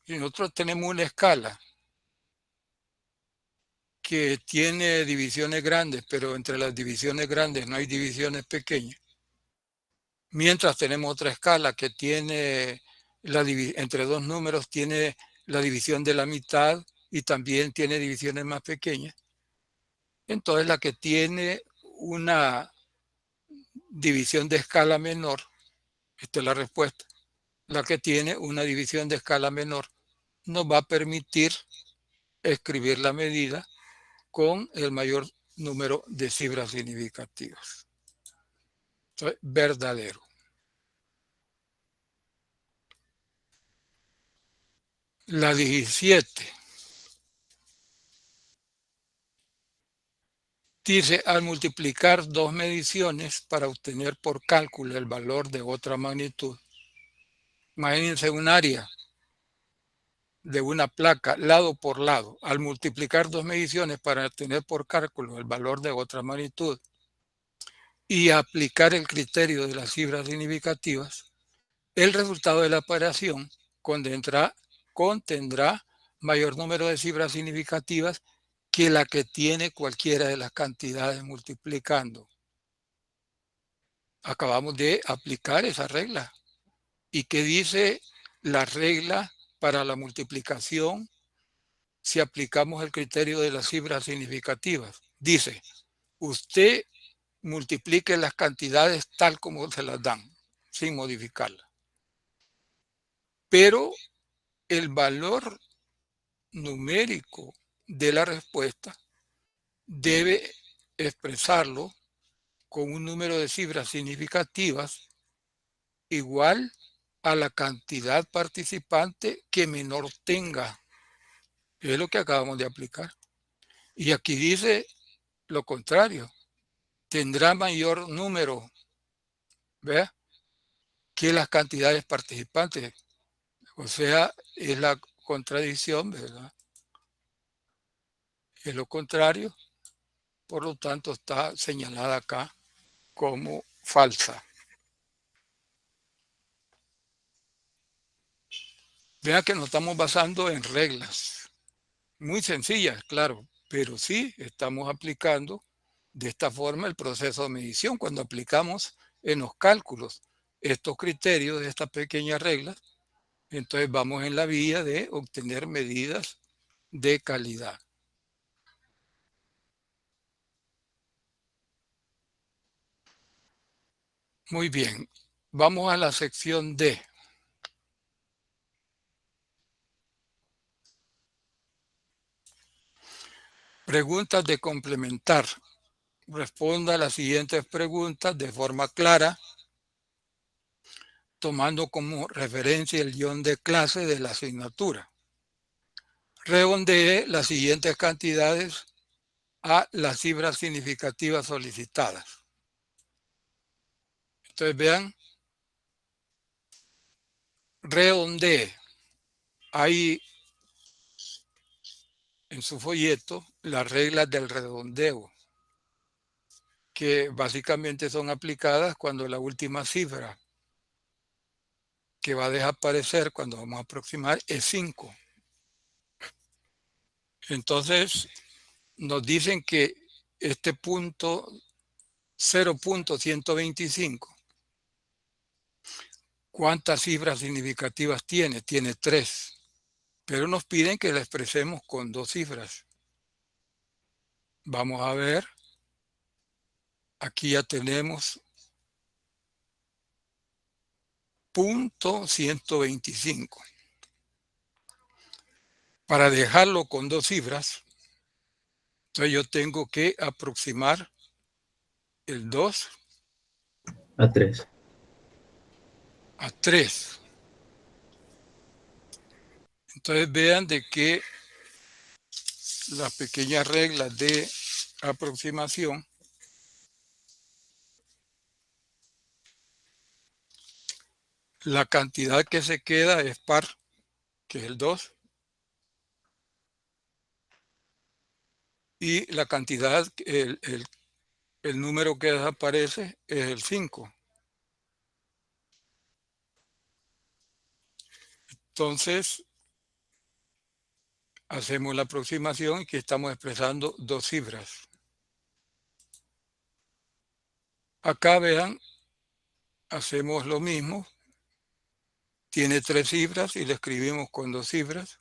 si nosotros tenemos una escala que tiene divisiones grandes, pero entre las divisiones grandes no hay divisiones pequeñas, mientras tenemos otra escala que tiene entre dos números tiene la división de la mitad y también tiene divisiones más pequeñas. Entonces la que tiene una división de escala menor, esta es la respuesta, la que tiene una división de escala menor nos va a permitir escribir la medida con el mayor número de cifras significativas. Entonces, verdadero. La 17. Dice, al multiplicar dos mediciones para obtener por cálculo el valor de otra magnitud. Imagínense un área de una placa lado por lado. Al multiplicar dos mediciones para obtener por cálculo el valor de otra magnitud y aplicar el criterio de las cifras significativas, el resultado de la operación contendrá mayor número de cifras significativas que la que tiene cualquiera de las cantidades multiplicando. Acabamos de aplicar esa regla. ¿Y qué dice la regla para la multiplicación si aplicamos el criterio de las cifras significativas? Dice, usted multiplique las cantidades tal como se las dan, sin modificarlas. Pero el valor numérico de la respuesta debe expresarlo con un número de cifras significativas igual a la cantidad participante que menor tenga. Es lo que acabamos de aplicar. Y aquí dice lo contrario. Tendrá mayor número, ¿vea?, que las cantidades participantes. O sea, es la contradicción, ¿verdad? Es lo contrario. Por lo tanto, está señalada acá como falsa. Vean que nos estamos basando en reglas muy sencillas, claro, pero sí estamos aplicando de esta forma el proceso de medición. Cuando aplicamos en los cálculos estos criterios de estas pequeñas reglas, entonces vamos en la vía de obtener medidas de calidad. Muy bien, vamos a la sección D. Preguntas de complementar. Responda a las siguientes preguntas de forma clara, tomando como referencia el guión de clase de la asignatura. Redondee las siguientes cantidades a las cifras significativas solicitadas. Entonces vean, redondee. Hay en su folleto las reglas del redondeo, que básicamente son aplicadas cuando la última cifra que va a desaparecer cuando vamos a aproximar es 5. Entonces nos dicen que este punto 0.125, ¿cuántas cifras significativas tiene? Tiene 3, pero nos piden que la expresemos con 2 cifras. Vamos a ver, aquí ya tenemos punto 125. Para dejarlo con 2 cifras, entonces yo tengo que aproximar el 2 A 3. a 3. Entonces vean de que las pequeñas reglas de aproximación la cantidad que se queda es par, que es el 2, y la cantidad, el número que desaparece es el 5. Entonces, hacemos la aproximación y que estamos expresando 2 cifras. Acá vean, hacemos lo mismo. Tiene 3 cifras y le escribimos con 2 cifras.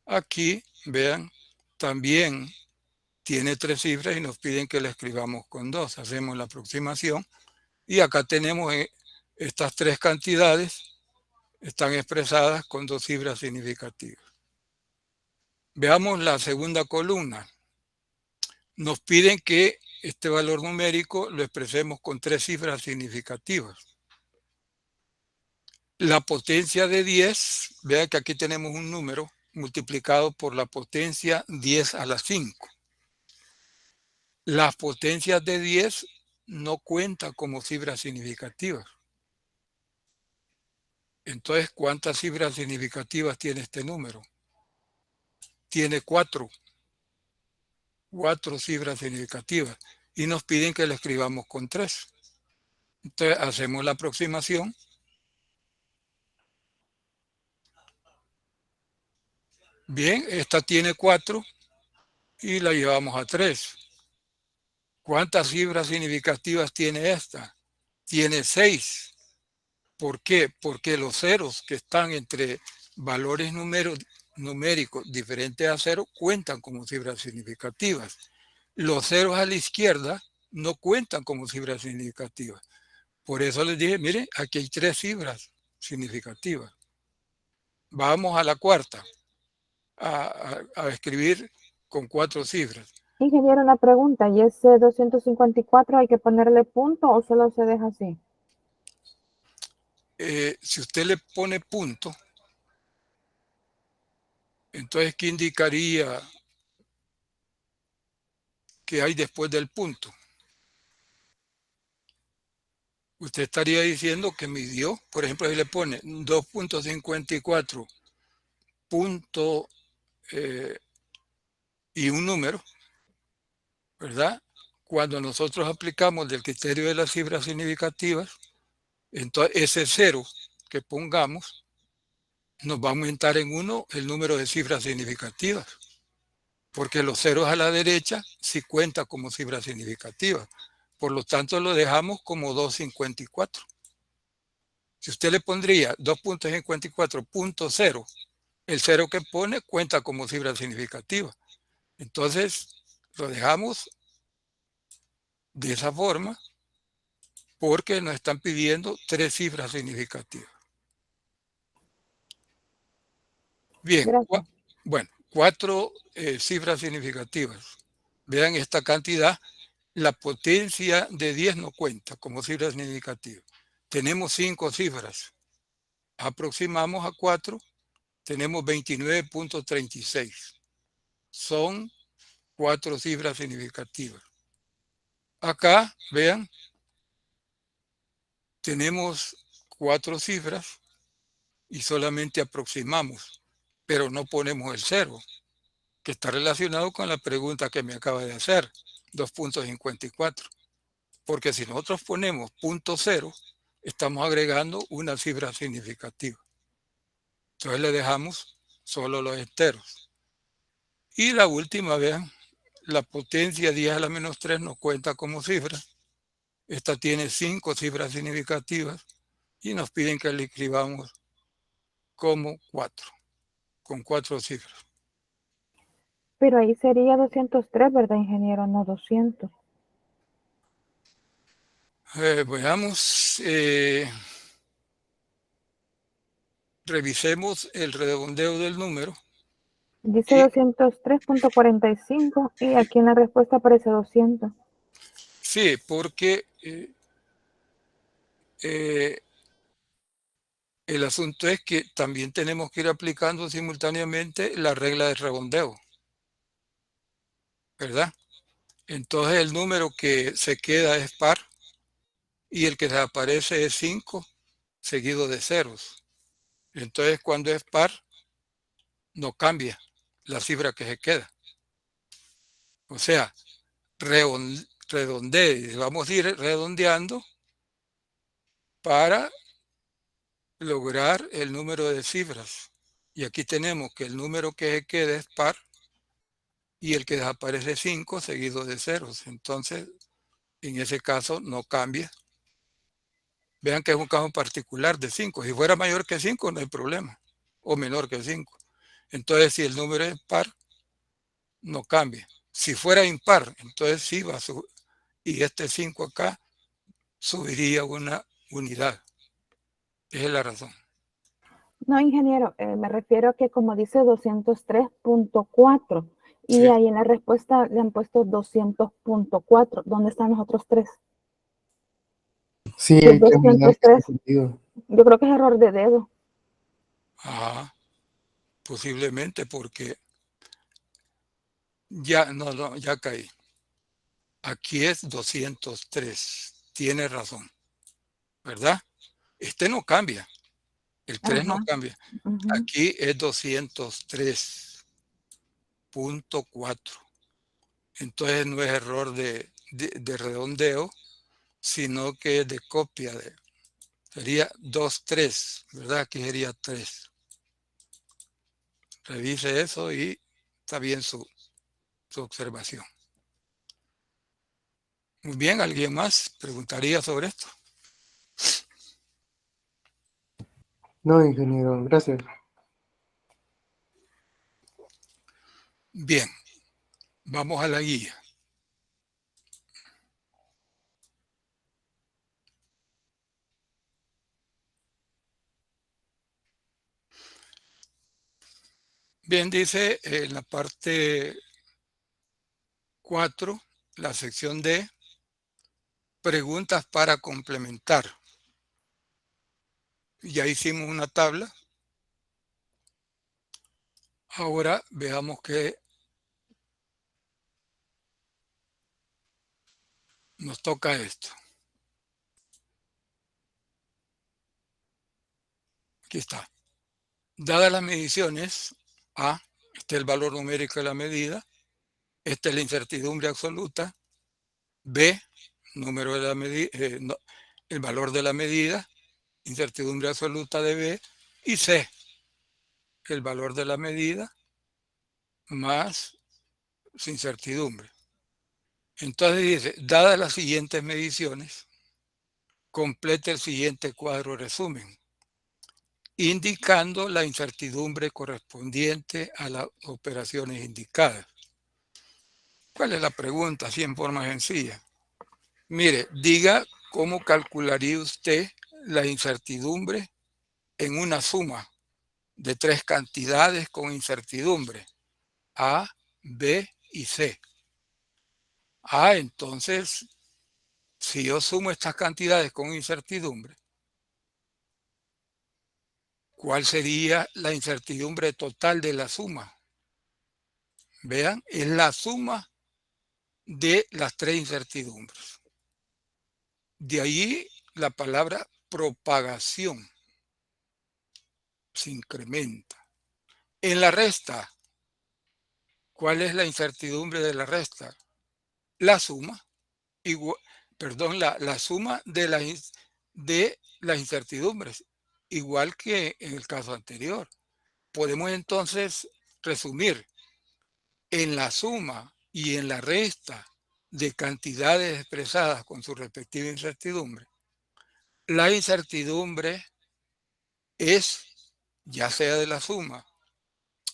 Aquí, vean, también tiene 3 cifras y nos piden que la escribamos con 2. Hacemos la aproximación y acá tenemos estas 3 cantidades, están expresadas con 2 cifras significativas. Veamos la segunda columna. Nos piden que este valor numérico lo expresemos con 3 cifras significativas. La potencia de 10, vean que aquí tenemos un número multiplicado por la potencia 10 a la 5. Las potencias de 10 no cuentan como cifras significativas. Entonces, ¿cuántas cifras significativas tiene este número? Tiene 4 cifras significativas y nos piden que la escribamos con 3. Entonces, hacemos la aproximación. Bien, esta tiene 4 y la llevamos a 3. ¿Cuántas cifras significativas tiene esta? Tiene 6. ¿Por qué? Porque los ceros que están entre valores numéricos diferentes a 0 cuentan como cifras significativas. Los ceros a la izquierda no cuentan como cifras significativas. Por eso les dije, miren, aquí hay 3 cifras significativas. Vamos a la cuarta, a escribir con 4 cifras. Ingeniero, una pregunta, ¿y ese 254 hay que ponerle punto o solo se deja así? Si usted le pone punto, entonces, ¿qué indicaría que hay después del punto? Usted estaría diciendo que midió, por ejemplo, ahí le pone 2.54 punto y un número, ¿verdad? Cuando nosotros aplicamos del criterio de las cifras significativas, entonces ese 0 que pongamos nos va a aumentar en 1 el número de cifras significativas. porque los ceros a la derecha sí cuenta como cifra significativa. Por lo tanto, lo dejamos como 254. Si usted le pondría 2.54.0, el cero que pone cuenta como cifra significativa. Entonces, lo dejamos de esa forma porque nos están pidiendo 3 cifras significativas. Bien, Gracias. bueno, 4 cifras significativas. Vean esta cantidad. La potencia de 10 no cuenta como cifra significativa. Tenemos 5 cifras. Aproximamos a 4, tenemos 29.36. Son 4 cifras significativas. Acá, vean, tenemos 4 cifras y solamente aproximamos, pero no ponemos el 0, que está relacionado con la pregunta que me acaba de hacer, 2.54. Porque si nosotros ponemos .0, estamos agregando una cifra significativa. Entonces le dejamos solo los enteros. Y la última, vean, la potencia 10 a la menos 3 no cuenta como cifra. Esta tiene 5 cifras significativas y nos piden que le escribamos como 4, con 4 cifras. Pero ahí sería 203, ¿verdad, ingeniero? No 200. Veamos, revisemos el redondeo del número. Dice Y 203.45 y aquí en la respuesta aparece 200. sí, porque el asunto es que también tenemos que ir aplicando simultáneamente la regla de redondeo, ¿verdad? Entonces el número que se queda es par y el que desaparece es 5 seguido de ceros. Entonces cuando es par no cambia la cifra que se queda. O sea, redondee, vamos a ir redondeando para lograr el número de cifras. Y aquí tenemos que el número que se queda es par y el que desaparece 5 seguido de ceros. Entonces, en ese caso no cambia. Vean que es un caso particular de 5. Si fuera mayor que 5 no hay problema. O menor que 5. Entonces, si el número es par, no cambia. Si fuera impar, entonces sí va a subir. Y este 5 acá subiría una unidad. Esa es la razón. No, ingeniero, me refiero a que como dice 203.4 y Sí. ahí en la respuesta le han puesto 200.4. ¿Dónde están los otros 3? Sí, Si es hay que mirar ese 203, sentido. yo creo que es error de dedo. Ajá, posiblemente porque ya, no, ya caí. Aquí es 203. Tiene razón, ¿verdad? Este no cambia. El 3 no Ajá. cambia. Aquí es 203.4. Entonces no es error de redondeo, sino que es de copia. Sería 23, ¿verdad? Aquí sería 3. Revise eso y está bien su observación. Muy bien, ¿alguien más preguntaría sobre esto? No, ingeniero, gracias. Bien, vamos a la guía. Bien, dice en la parte 4, la sección D, preguntas para complementar. Ya hicimos una tabla. Ahora veamos que nos toca esto. Aquí está. Dadas las mediciones, A, este es el valor numérico de la medida, esta es la incertidumbre absoluta, B, número de la medida, el valor de la medida, incertidumbre absoluta de B, y C, el valor de la medida más su incertidumbre. Entonces dice, dadas las siguientes mediciones, complete el siguiente cuadro resumen, indicando la incertidumbre correspondiente a las operaciones indicadas. ¿Cuál es la pregunta? Así en forma sencilla. Mire, diga cómo calcularía usted la incertidumbre en una suma de 3 cantidades con incertidumbre, A, B y C. Entonces, si yo sumo estas cantidades con incertidumbre, ¿cuál sería la incertidumbre total de la suma? Vean, es la suma de las 3 incertidumbres. De ahí la palabra propagación se incrementa. En la resta, ¿cuál es la incertidumbre de la resta? La suma, la suma de las incertidumbres, igual que en el caso anterior. Podemos entonces resumir en la suma y en la resta de cantidades expresadas con su respectiva incertidumbre. La incertidumbre es, ya sea de la suma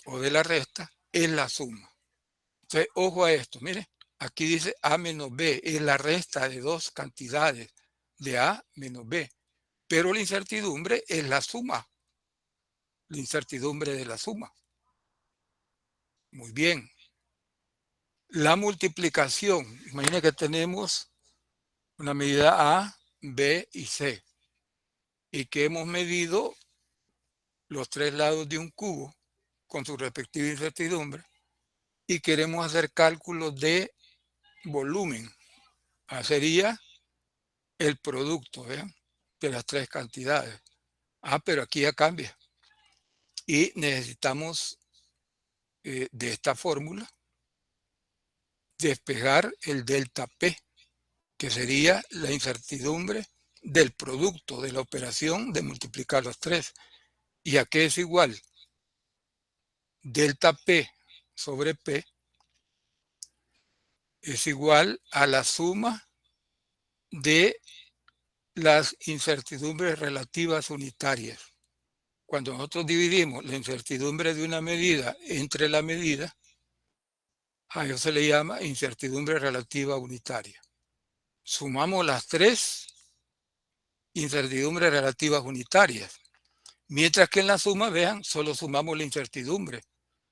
o de la resta, es la suma. Entonces, ojo a esto, mire, aquí dice A menos B, es la resta de 2 cantidades de A menos B, pero la incertidumbre es la suma, la incertidumbre de la suma. Muy bien. La multiplicación, imagina que tenemos una medida A, B y C, y que hemos medido los 3 lados de un cubo con su respectiva incertidumbre, y queremos hacer cálculos de volumen. Sería el producto, ¿vean?, de las 3 cantidades. Pero aquí ya cambia. Y necesitamos de esta fórmula despejar el delta P, que sería la incertidumbre del producto de la operación de multiplicar los 3. ¿Y a qué es igual? Delta P sobre P es igual a la suma de las incertidumbres relativas unitarias. Cuando nosotros dividimos la incertidumbre de una medida entre la medida, a eso se le llama incertidumbre relativa unitaria. Sumamos las 3 incertidumbres relativas unitarias, mientras que en la suma, vean, solo sumamos la incertidumbre,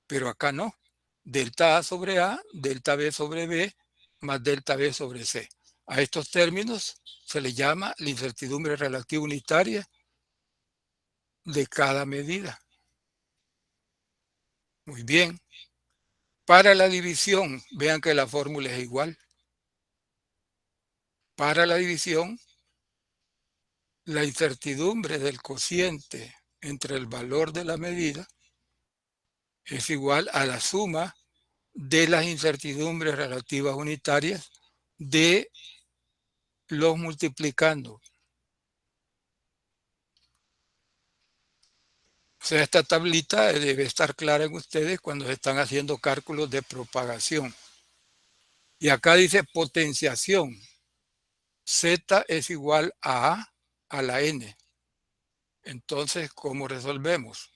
pero acá no. Delta A sobre A, delta B sobre B, más delta B sobre C. A estos términos se le llama la incertidumbre relativa unitaria de cada medida. Muy bien. Para la división, vean que la fórmula es igual. Para la división, la incertidumbre del cociente entre el valor de la medida es igual a la suma de las incertidumbres relativas unitarias de los multiplicando. O sea, esta tablita debe estar clara en ustedes cuando se están haciendo cálculos de propagación. Y acá dice potenciación. Z es igual a la N. Entonces, ¿cómo resolvemos?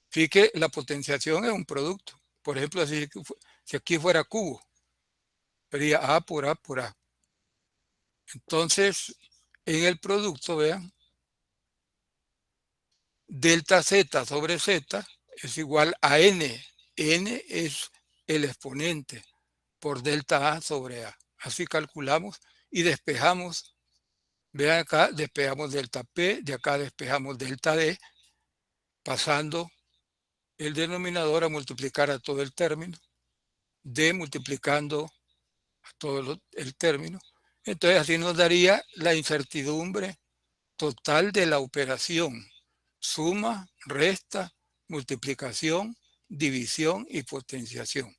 Fíjate, la potenciación es un producto. Por ejemplo, si aquí fuera cubo, sería A por A por A. Entonces, en el producto, vean, delta Z sobre Z es igual a N. N es el exponente por delta A sobre A. Así calculamos y despejamos. Vean acá, despejamos delta P, de acá despejamos delta D, pasando el denominador a multiplicar a todo el término, D multiplicando a todo el término. Entonces así nos daría la incertidumbre total de la operación: suma, resta, multiplicación, división y potenciación.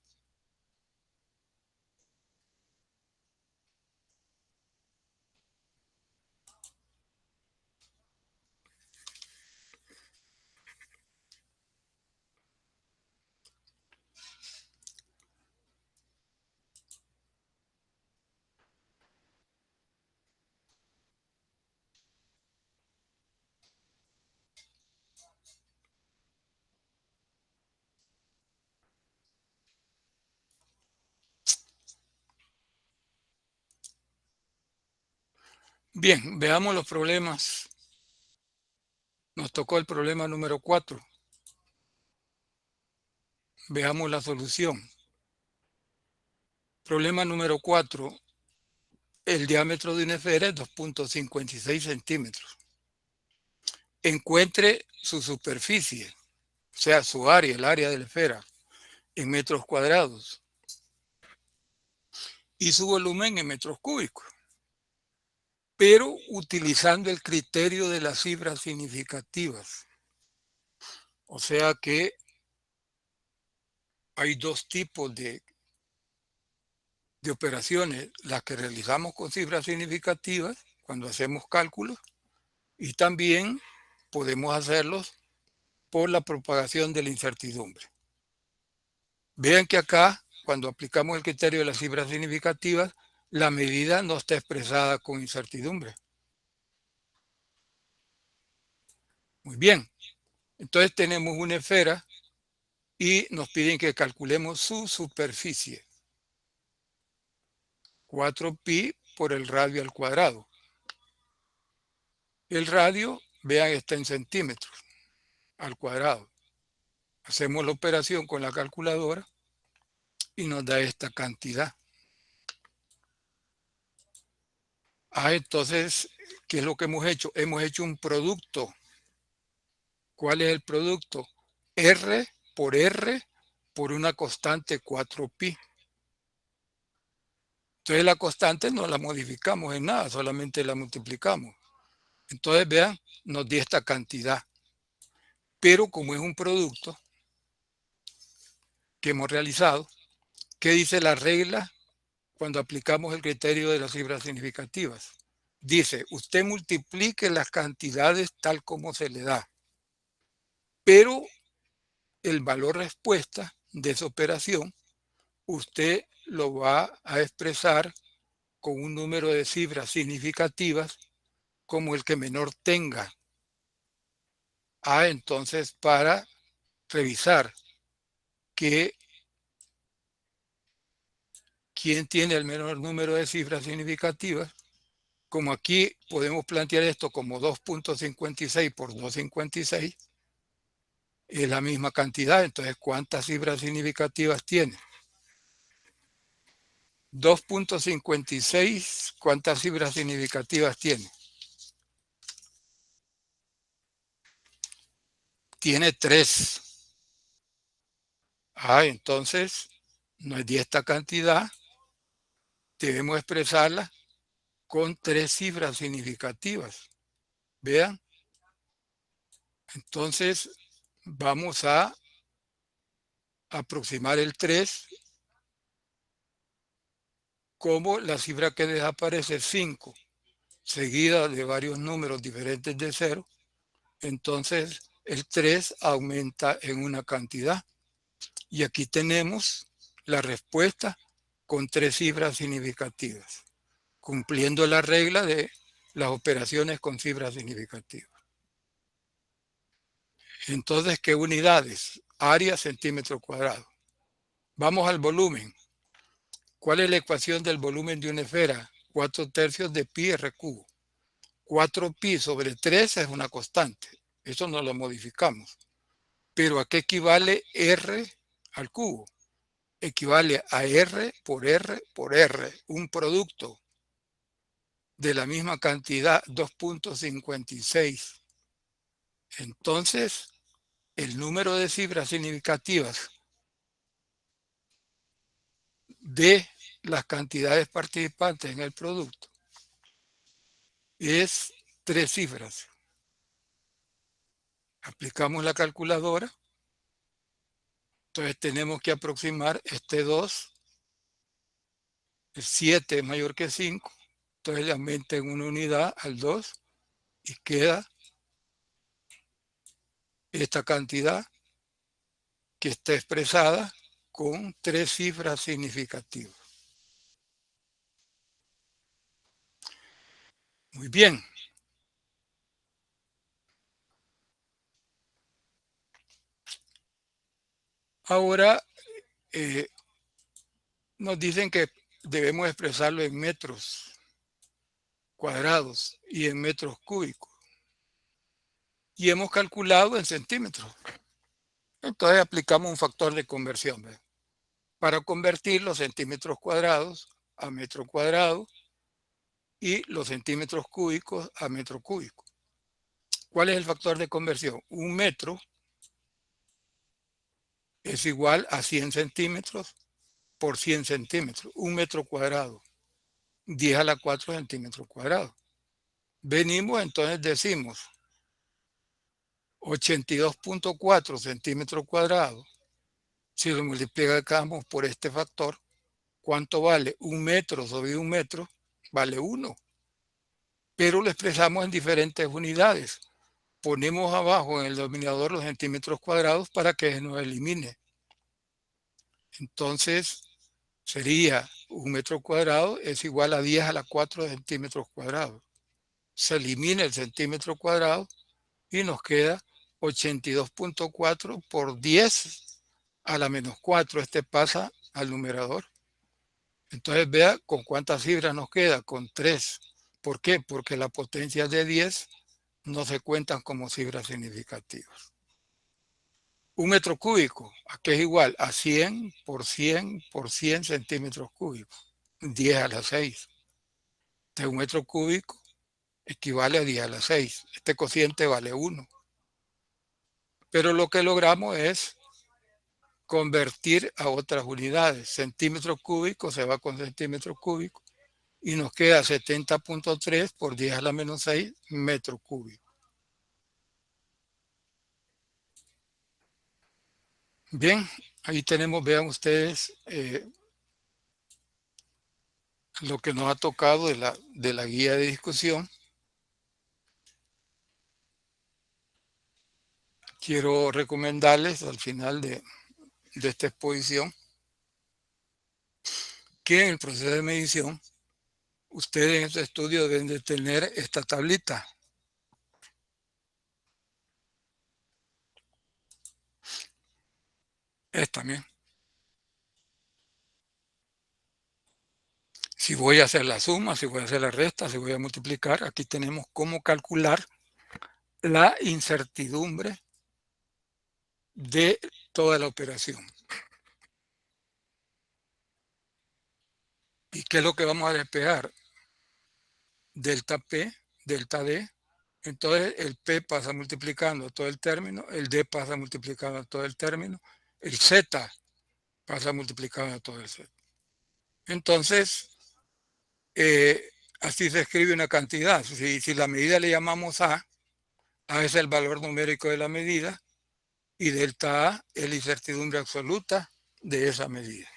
Bien, veamos los problemas. Nos tocó el problema número 4. Veamos la solución. Problema número 4. El diámetro de una esfera es 2.56 centímetros. Encuentre su superficie, o sea, su área, el área de la esfera, en metros cuadrados, y su volumen en metros cúbicos, pero utilizando el criterio de las cifras significativas. O sea que hay dos tipos de operaciones, las que realizamos con cifras significativas cuando hacemos cálculos, y también podemos hacerlos por la propagación de la incertidumbre. Vean que acá, cuando aplicamos el criterio de las cifras significativas, la medida no está expresada con incertidumbre. Muy bien. Entonces tenemos una esfera y nos piden que calculemos su superficie. 4pi por el radio al cuadrado. El radio, vean, está en centímetros al cuadrado. Hacemos la operación con la calculadora y nos da esta cantidad. Entonces, ¿qué es lo que hemos hecho? Hemos hecho un producto. ¿Cuál es el producto? R por una constante 4pi. Entonces la constante no la modificamos en nada, solamente la multiplicamos. Entonces vean, nos dio esta cantidad. Pero como es un producto que hemos realizado, ¿qué dice la regla cuando aplicamos el criterio de las cifras significativas? Dice, usted multiplique las cantidades tal como se le da, pero el valor respuesta de esa operación, usted lo va a expresar con un número de cifras significativas como el que menor tenga. Entonces, para revisar quién tiene el menor número de cifras significativas, como aquí podemos plantear esto como 2.56 por 2.56, es la misma cantidad. Entonces, ¿cuántas cifras significativas tiene? 2.56, ¿cuántas cifras significativas tiene? Tiene 3. Entonces, no es de esta cantidad, debemos expresarla con 3 cifras significativas. Vean. Entonces, vamos a aproximar el 3 como la cifra que desaparece es 5, seguida de varios números diferentes de 0. Entonces, el 3 aumenta en una cantidad. Y aquí tenemos la respuesta con 3 cifras significativas, cumpliendo la regla de las operaciones con cifras significativas. Entonces, ¿qué unidades? Área, centímetro cuadrado. Vamos al volumen. ¿Cuál es la ecuación del volumen de una esfera? 4/3 de pi r cubo. 4pi sobre 3 es una constante. Eso no lo modificamos. ¿Pero a qué equivale r al cubo? Equivale a r por r por r, un producto de la misma cantidad, 2.56. Entonces, el número de cifras significativas de las cantidades participantes en el producto es 3 cifras. Aplicamos la calculadora. Entonces tenemos que aproximar este 2. El 7 es mayor que 5. Entonces le aumenten una unidad al 2 y queda esta cantidad que está expresada con 3 cifras significativas. Muy bien. Ahora nos dicen que debemos expresarlo en metros cuadrados y en metros cúbicos. Y hemos calculado en centímetros. Entonces aplicamos un factor de conversión, ¿ves? Para convertir los centímetros cuadrados a metro cuadrado y los centímetros cúbicos a metro cúbico. ¿Cuál es el factor de conversión? Un metro es igual a 100 centímetros por 100 centímetros. Un metro cuadrado. 10 a la 4 centímetros cuadrados. Venimos, entonces decimos 82.4 centímetros cuadrados. Si lo multiplicamos por este factor, ¿cuánto vale? Un metro sobre un metro vale 1. Pero lo expresamos en diferentes unidades. Ponemos abajo en el denominador los centímetros cuadrados para que se nos elimine. Entonces, sería un metro cuadrado es igual a 10 a la 4 centímetros cuadrados. Se elimina el centímetro cuadrado y nos queda 82.4 por 10 a la menos 4. Este pasa al numerador. Entonces vea con cuántas cifras nos queda, con 3. ¿Por qué? Porque las potencias de 10 no se cuentan como cifras significativas. Un metro cúbico, aquí es igual a 100 por 100 por 100 centímetros cúbicos, 10 a la 6. Entonces un metro cúbico equivale a 10 a la 6. Este cociente vale 1. Pero lo que logramos es convertir a otras unidades. Centímetros cúbicos se va con centímetros cúbicos y nos queda 70.3 por 10 a la menos 6 metros cúbicos. Bien, ahí tenemos, vean ustedes, lo que nos ha tocado de la guía de discusión. Quiero recomendarles al final de esta exposición que en el proceso de medición ustedes en este estudio deben de tener esta tablita. Esta también. Si voy a hacer la suma, si voy a hacer la resta, si voy a multiplicar, aquí tenemos cómo calcular la incertidumbre de toda la operación. ¿Y qué es lo que vamos a despejar? Delta P, delta D. Entonces el P pasa multiplicando todo el término, el D pasa multiplicando todo el término, el Z pasa multiplicando todo el Z. Entonces, así se escribe una cantidad. Si la medida le llamamos A es el valor numérico de la medida y delta A es la incertidumbre absoluta de esa medida.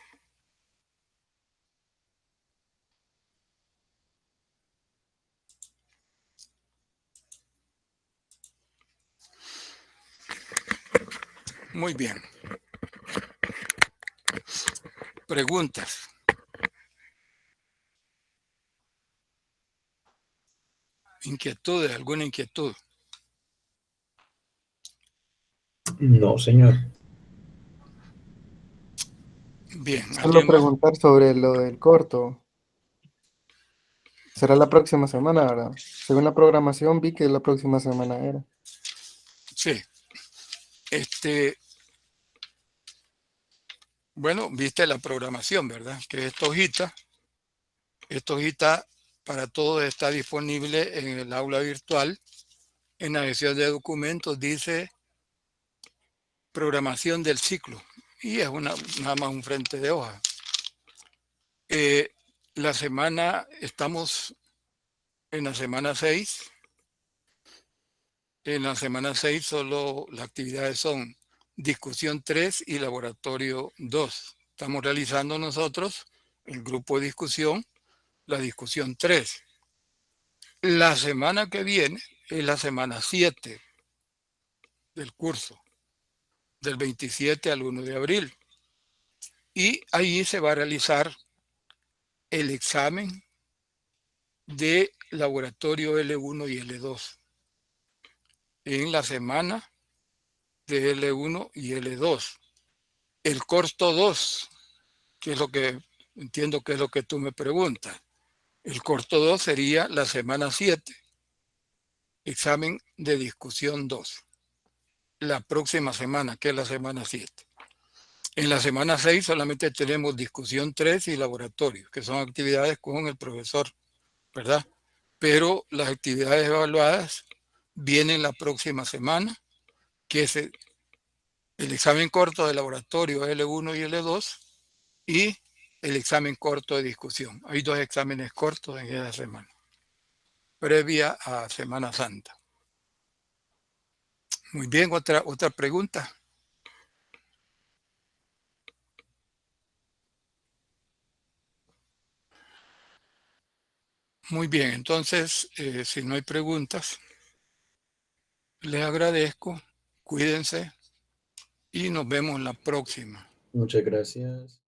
Muy bien. Preguntas. ¿Inquietudes? ¿Alguna inquietud? No, señor. Bien. Solo preguntar sobre lo del corto. Será la próxima semana, ¿verdad? Según la programación vi que la próxima semana era. Sí. Bueno, viste la programación, ¿verdad? Que esta hojita para todos está disponible en el aula virtual. En la sección de documentos dice programación del ciclo y es nada más un frente de hoja. Estamos en la semana 6. En la semana 6 solo las actividades son discusión 3 y laboratorio 2. Estamos realizando nosotros, el grupo de discusión, la discusión 3. La semana que viene es la semana 7 del curso, del 27 al 1 de abril. Y ahí se va a realizar el examen de laboratorio L1 y L2. En la semana de L1 y L2. El corto 2, que es lo que entiendo que es lo que tú me preguntas, El corto 2 sería la semana 7, examen de discusión 2. La próxima semana, que es la semana 7. En la semana 6 solamente tenemos discusión 3 y laboratorio, que son actividades con el profesor, ¿verdad? Pero las actividades evaluadas vienen la próxima semana, que es el examen corto de laboratorio L1 y L2 y el examen corto de discusión. Hay 2 exámenes cortos en esa semana, previa a Semana Santa. Muy bien, otra pregunta. Muy bien, entonces, si no hay preguntas, les agradezco, cuídense y nos vemos la próxima. Muchas gracias.